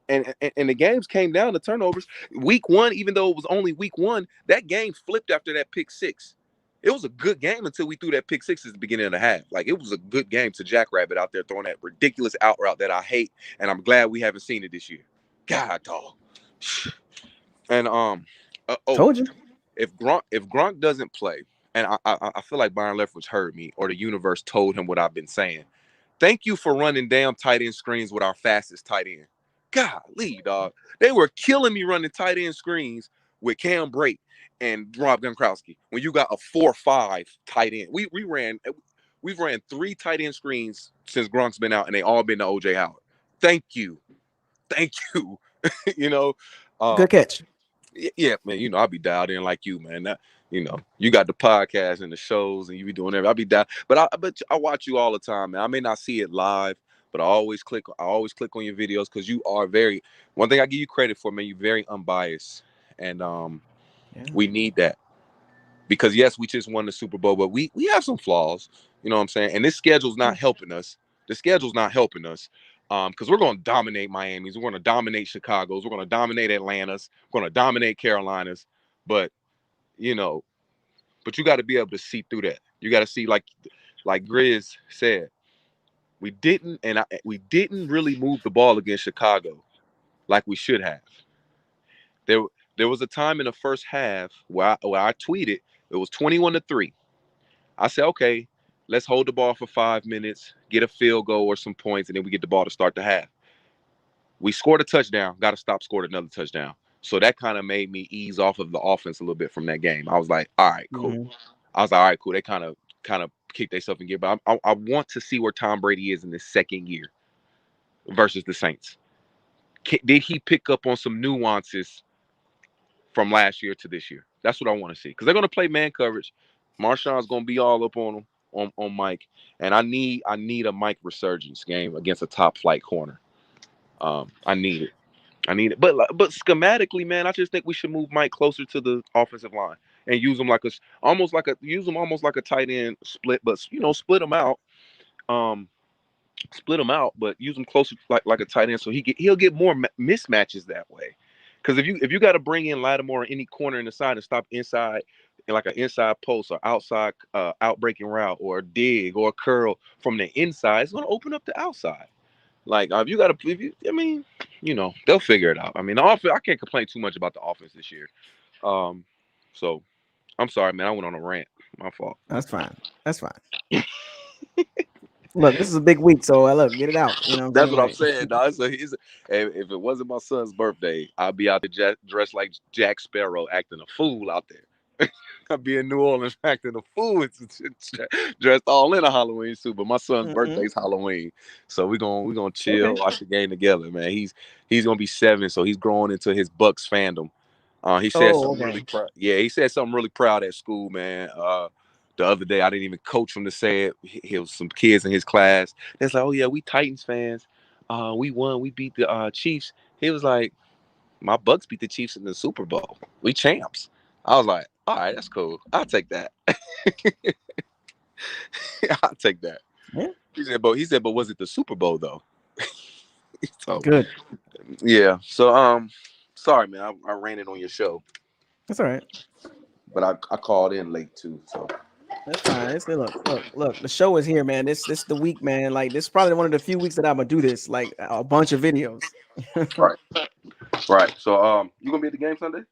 And the games came down to turnovers. Week 1, even though it was only week 1, that game flipped after that pick 6. It was a good game until we threw that pick 6 at the beginning of the half. Like, it was a good game to Jackrabbit out there throwing that ridiculous out route that I hate, and I'm glad we haven't seen it this year. God, dog. And Told you. If Gronk doesn't play, and I feel like Byron Leftwich heard me, or the universe told him what I've been saying. Thank you for running damn tight end screens with our fastest tight end. Golly, dog. They were killing me running tight end screens with Cam Brake and Rob Gronkowski when you got a 4-5 tight end. We've ran 3 tight end screens since Gronk's been out, and they all been to OJ Howard. Thank you. You know, good catch. Yeah, man. I'll be dialed in like you, man. You got the podcast and the shows, and you be doing everything. I'll be dialed, but I watch you all the time, man. I may not see it live, but I always click on your videos because you are one thing I give you credit for, man. You're very unbiased, and we need that because yes, we just won the Super Bowl, but we have some flaws. You know what I'm saying? And this schedule's not helping us. Because we're going to dominate Miami's, we're going to dominate Chicago's, we're going to dominate Atlanta's, we're going to dominate Carolina's, but you got to be able to see through that. You got to see, like Grizz said, we didn't really move the ball against Chicago like we should have. There was a time in the first half where I tweeted it was 21-3. I said, okay, let's hold the ball for 5 minutes, get a field goal or some points, and then we get the ball to start the half. We scored a touchdown, got to stop, scored another touchdown. So that kind of made me ease off of the offense a little bit from that game. I was like, all right, cool. I was like, all right, cool. They kind of kicked themselves in gear. But I want to see where Tom Brady is in his second year versus the Saints. Did he pick up on some nuances from last year to this year? That's what I want to see. Because they're going to play man coverage. Marshawn's going to be all up on him, on Mike. And I need a Mike resurgence game against a top flight corner. I need it. But schematically, man, I just think we should move Mike closer to the offensive line and use him almost like a tight end split, but split him out. But use him closer like a tight end, so he'll get more mismatches that way. Because if you got to bring in Lattimore in any corner in the side and stop inside, like an inside post or outside outbreaking route or a dig or a curl from the inside, it's going to open up the outside. Like if you got to, they'll figure it out. I mean, the offense, I can't complain too much about the offense this year. So I'm sorry, man. I went on a rant. My fault. That's fine. Look, this is a big week, so look, get it out. That's what I'm saying, dog. So if it wasn't my son's birthday, I'd be out there dressed like Jack Sparrow, acting a fool out there. I'd be in New Orleans acting a fool, dressed all in a Halloween suit. But my son's birthday's Halloween, so we're gonna chill, watch the game together, man. He's gonna be 7, so he's growing into his Bucs fandom. He said something really proud. Yeah, he said something really proud at school, man. The other day, I didn't even coach him to say it. He was some kids in his class. They're like, "Oh yeah, we Titans fans. We won. We beat the Chiefs." He was like, "My Bucs beat the Chiefs in the Super Bowl. We champs." I was like, "All right, that's cool. I'll take that." I'll take that. Yeah. He said, but was it the Super Bowl though? So good. Yeah. So sorry, man. I ran it on your show. That's all right. But I called in late too, so That's fine. It's look. The show is here, man. This the week, man. Like this is probably one of the few weeks that I'm gonna do this, like a bunch of videos. right, right. So you gonna be at the game Sunday?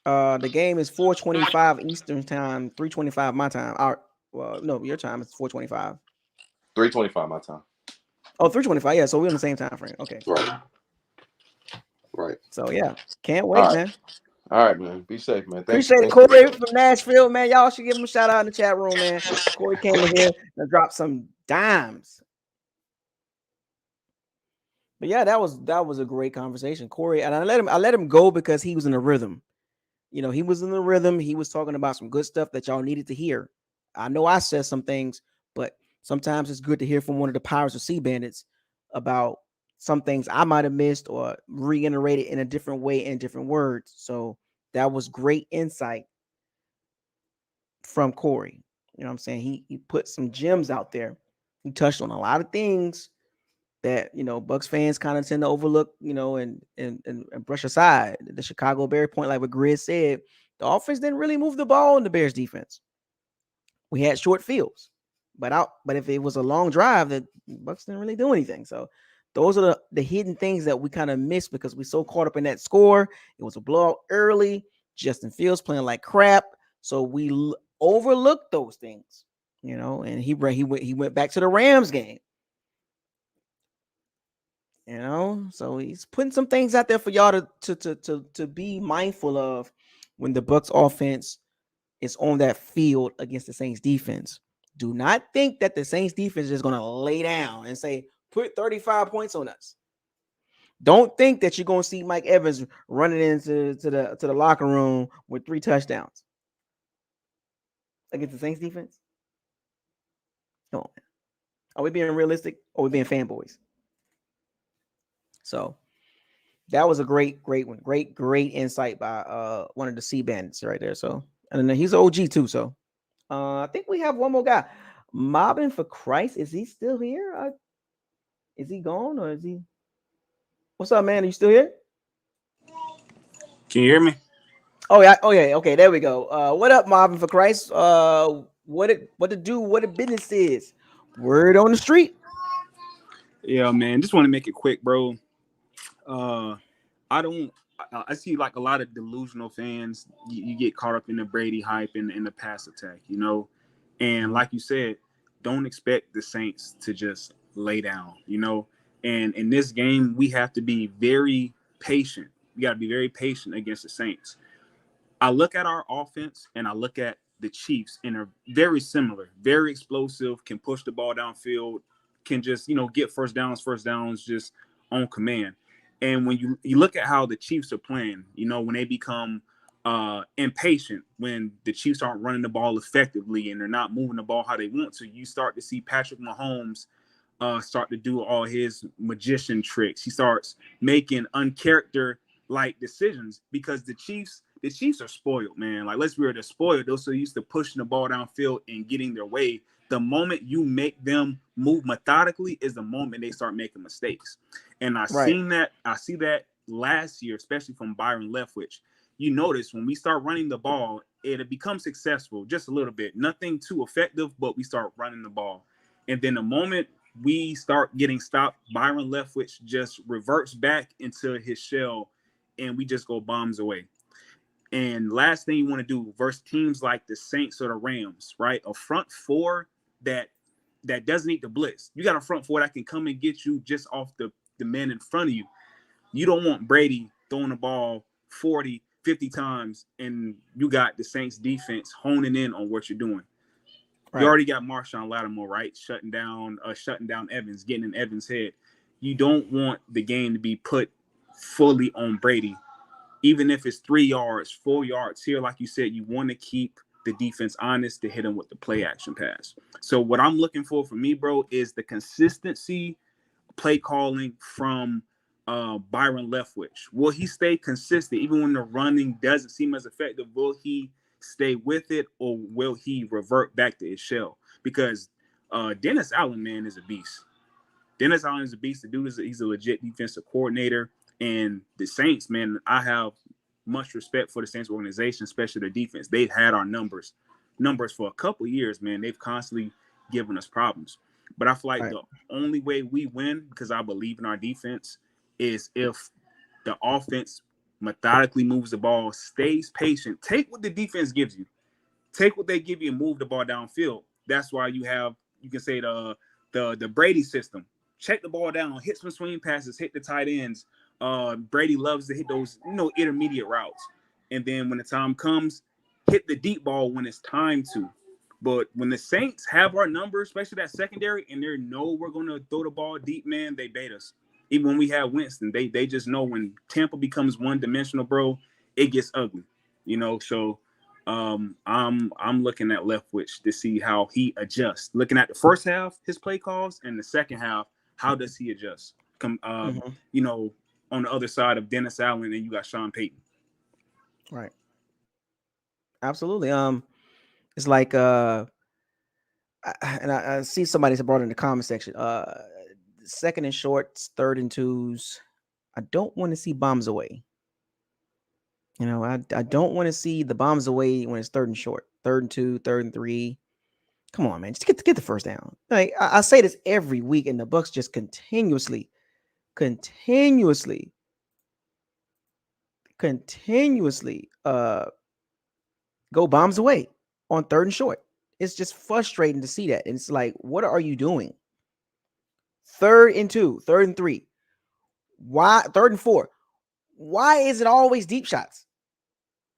The game is 4:25 Eastern time, 3:25 my time. Well, no, your time is 4:25. 3:25 my time. Oh, 3:25. Yeah, so we're on the same time frame. Okay. Right. Right. So yeah, can't All wait, right. man. All right, man. Be safe, man. Appreciate it, Corey from Nashville, man. Y'all should give him a shout out in the chat room, man. Corey came in here and dropped some dimes. But yeah, that was a great conversation, Corey. And I let him go because he was in a rhythm. You know, he was in the rhythm. He was talking about some good stuff that y'all needed to hear. I know I said some things, but sometimes it's good to hear from one of the Pirates of Sea Bandits about some things I might have missed or reiterated in a different way in different words. So that was great insight from Corey. You know what I'm saying? He put some gems out there. He touched on a lot of things that, you know, Bucs fans kind of tend to overlook, you know, and brush aside. The Chicago Bear point, like what Grizz said, the offense didn't really move the ball in the Bears defense. We had short fields, but if it was a long drive, the Bucs didn't really do anything. So those are the hidden things that we kind of missed because we so caught up in that score. It was a blowout early. Justin Fields playing like crap. So we overlooked those things, you know, and he went back to the Rams game. You know, so he's putting some things out there for y'all to be mindful of when the Bucs offense is on that field against the Saints defense. Do not think that the Saints defense is going to lay down and say, put 35 points on us. Don't think that you're going to see Mike Evans running into the locker room with 3 touchdowns against the Saints defense. Come on, man. Are we being realistic or are we being fanboys? So that was a great one. Great insight by one of the Sea Bandits right there. So, and then he's an OG too. So I think we have one more guy. Mobbing for Christ. Is he still here? Is he gone or is he? What's up, man? Are you still here? Can you hear me? Oh yeah. Okay, there we go. What up, Mobbing for Christ? What to do? What the business is? Word on the street. Yeah, man. Just want to make it quick, bro. I see like a lot of delusional fans. You get caught up in the Brady hype and in the pass attack, you know. And like you said, don't expect the Saints to just lay down, you know. And in this game, we have to be very patient. We got to be very patient against the Saints. I look at our offense and I look at the Chiefs, and are very similar, very explosive, can push the ball downfield, can just, you know, get first downs just on command. And when you look at how the Chiefs are playing, you know, when they become impatient, when the Chiefs aren't running the ball effectively and they're not moving the ball how they want to, you start to see Patrick Mahomes start to do all his magician tricks. He starts making uncharacter-like decisions because the Chiefs are spoiled, man. Like, let's be real, they're spoiled. They're so used to pushing the ball downfield and getting their way. The moment you make them move methodically is the moment they start making mistakes. And I see that last year, especially from Byron Leftwich. You notice when we start running the ball, it becomes successful just a little bit. Nothing too effective, but we start running the ball. And then the moment we start getting stopped, Byron Leftwich just reverts back into his shell and we just go bombs away. And last thing you want to do versus teams like the Saints or the Rams, right? A front four that doesn't need the blitz. You got a front four that can come and get you just off the men in front of you. You don't want Brady throwing the ball 40, 50 times and you got the Saints defense honing in on what you're doing. Right. You already got Marshawn Lattimore, right? Shutting down Evans, getting in Evans' head. You don't want the game to be put fully on Brady. Even if it's 3 yards, 4 yards here, like you said, you want to keep the defense honest to hit them with the play action pass. So what I'm looking for me, bro, is the consistency play calling from Byron Leftwich. Will he stay consistent even when the running doesn't seem as effective? Will he stay with it or will he revert back to his shell? Because Dennis Allen, man, is a beast. Dennis Allen is a beast. The dude he's a legit defensive coordinator. And the Saints, man, I have much respect for the Saints organization, especially the defense. They've had our numbers for a couple years, man. They've constantly given us problems. But I feel like the only way we win, because I believe in our defense, is if the offense methodically moves the ball, stays patient, take what the defense gives you, take what they give you, and move the ball downfield. That's why you can say the Brady system. Check the ball down, hit some swing passes, hit the tight ends. Brady loves to hit those, intermediate routes. And then when the time comes, hit the deep ball when it's time to. But when the Saints have our number, especially that secondary, and they know we're going to throw the ball deep, man, they bait us. Even when we have Winston, they just know when Tampa becomes one-dimensional, bro, it gets ugly. So I'm looking at Leftwich to see how he adjusts. Looking at the first half, his play calls, and the second half, how does he adjust? On the other side of Dennis Allen, and you got Sean Payton. Right. Absolutely. It's like I see somebody brought in the comment section. Second and shorts, third and twos. I don't want to see bombs away. I don't want to see the bombs away when it's third and short, third and two, third and three. Come on, man, just get the first down. Like I say this every week, and the Bucs just continuously go bombs away on third and short. It's just frustrating to see that. And it's like, what are you doing? Third and two, third and three. Why? Third and four. Why is it always deep shots?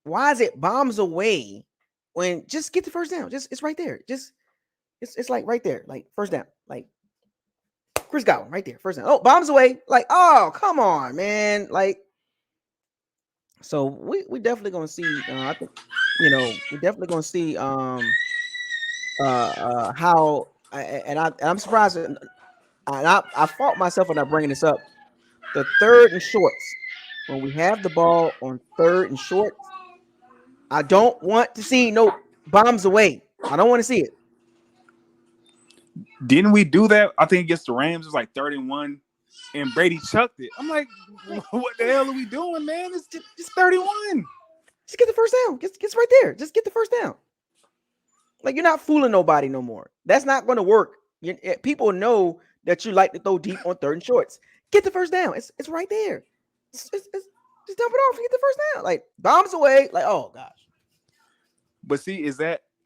Why is it bombs away when just get the first down? It's right there. It's like right there, like first down, like Chris Godwin right there, first down. Oh, bombs away. Like, oh, come on, man. Like, so we definitely gonna see. I think we're definitely gonna see how. I'm surprised. And I fault myself for not bringing this up. The third and shorts, when we have the ball on third and shorts, I don't want to see no bombs away. I don't want to see it. Didn't we do that? I think against the Rams, it was like 31, and Brady chucked it. I'm like, what the hell are we doing, man? It's just 31. Just get the first down. Just right there. Just get the first down. Like, you're not fooling nobody no more. That's not going to work. People know that you like to throw deep on third and shorts. Get the first down. It's right there. Just dump it off and get the first down. Like, bombs away. Like, oh gosh. But see,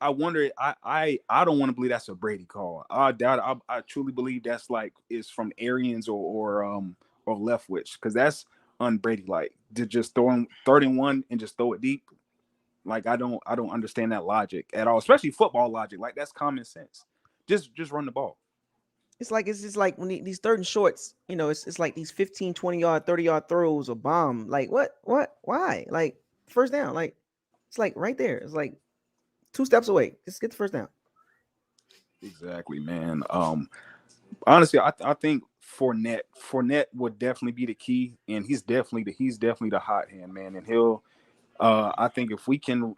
I wonder. I don't want to believe that's a Brady call. I doubt it. I truly believe that's like it's from Arians or Leftwich, because that's un-Brady like to just throw him third and one and just throw it deep. Like I don't understand that logic at all, especially football logic. Like that's common sense. Just run the ball. It's just like when these third and shorts, it's like these 15, 20-yard, 30-yard throws or bomb. Like what, why? Like first down. Like it's like right there. It's like 2 steps away. Just get the first down. Exactly, man. Honestly, I think Fournette would definitely be the key, and he's definitely the hot hand, man. And he'll, I think if we can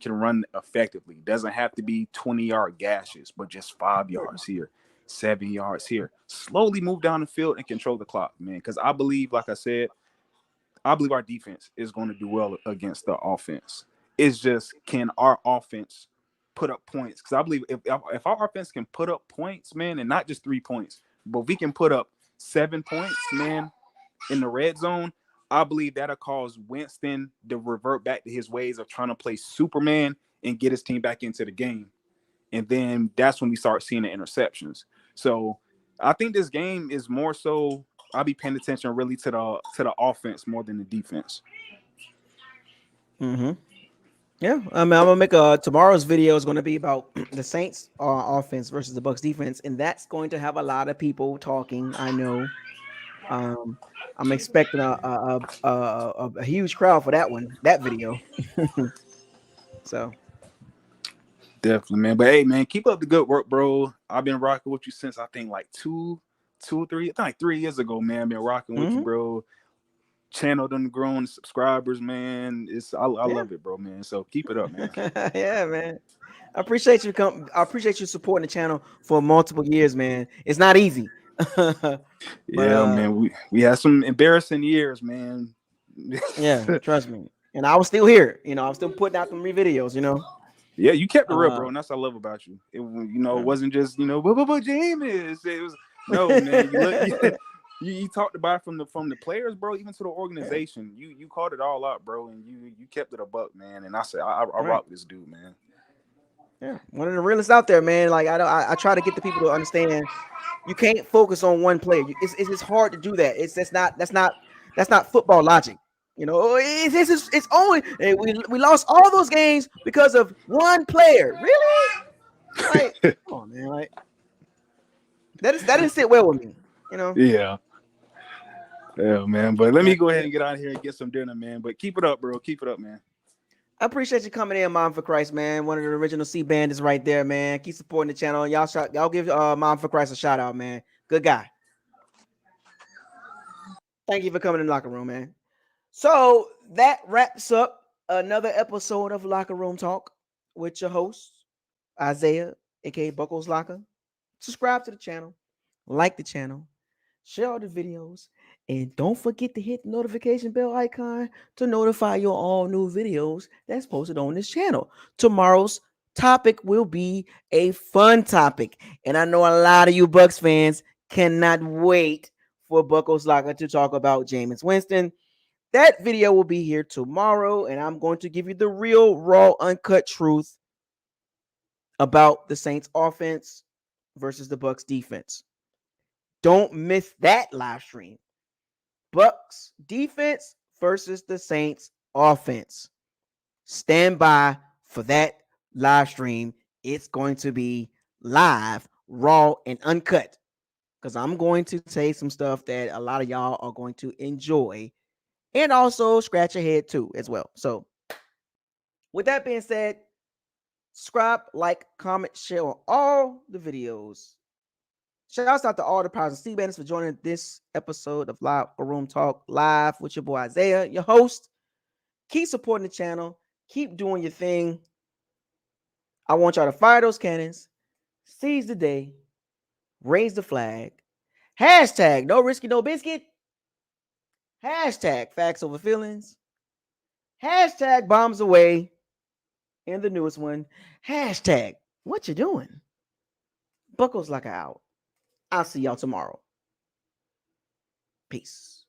run effectively, doesn't have to be 20-yard gashes, but just 5 yards here, 7 yards here. Slowly move down the field and control the clock, man. Because I believe, like I said, our defense is going to do well against the offense. It's just, can our offense put up points? Because I believe if our offense can put up points, man, and not just 3 points, but we can put up 7 points, man, in the red zone, I believe that'll cause Winston to revert back to his ways of trying to play Superman and get his team back into the game. And then that's when we start seeing the interceptions. So I think this game is more so I'll be paying attention really to the offense more than the defense. Mm-hmm. Yeah, I mean, I'm gonna make tomorrow's video is going to be about the Saints offense versus the Bucs defense, and that's going to have a lot of people talking. I know. I'm expecting a huge crowd for that video. So Definitely, man. But hey, man, keep up the good work, bro. I've been rocking with you since I think like 2 or 3, I think like 3 years ago, man. I've been rocking with you, bro. Channel done grown subscribers, man. I love it, bro, man. So keep it up, man. Yeah, man. I appreciate you supporting the channel for multiple years, man. It's not easy. Man. We had some embarrassing years, man. Yeah, trust me. and I was still here. You know, I'm still putting out them videos. You know, Yeah, you kept it real, bro, and that's what I love about you. It yeah. wasn't just Jameis. It was no man. You look, you talked about it from the players, bro, even to the organization. You called it all out, bro, and you kept it a buck, man. And I said I Right. rock this dude, man. Yeah, one of the realest out there, man. Like I try to get the people to understand you can't focus on one player. It's just hard to do that. That's not football logic. You know, it's only we lost all those games because of one player. Really? Like, come on, man. Like that didn't sit well with me. You know. Yeah, yeah, man. But let Yeah. me go ahead and get out of here and get some dinner, man. But keep it up, bro. Keep it up, man. I appreciate you coming in, Mom for Christ, man. One of the original C bandits right there, man. Keep supporting the channel. Y'all give Mom for Christ a shout out, man. Good guy. Thank you for coming in the locker room, man. So that wraps up another episode of Locker Room Talk with your host, Isaiah, aka Buckles Locker. Subscribe to the channel, like the channel, share all the videos, and don't forget to hit the notification bell icon to notify you all new videos that's posted on this channel. Tomorrow's topic will be a fun topic, and I know a lot of you Bucs fans cannot wait for Buckles Locker to talk about Jameis Winston. That video will be here tomorrow, and I'm going to give you the real, raw, uncut truth about the Saints offense versus the Bucs defense. Don't miss that live stream. Bucs defense versus the Saints offense. Stand by for that live stream. It's going to be live, raw, and uncut because I'm going to say some stuff that a lot of y'all are going to enjoy and also scratch your head too as well. So with that being said, subscribe, like, comment, share on all the videos. Shouts out to all the powers and Steve Bandits for joining this episode of Locker Room Talk live with your boy Isaiah, your host. Keep supporting the channel. Keep doing your thing. I want y'all to fire those cannons, seize the day, raise the flag. Hashtag no risky, no biscuit. Hashtag facts over feelings. Hashtag bombs away. And the newest one, hashtag what you doing? Buckles like an out. I'll see y'all tomorrow. Peace.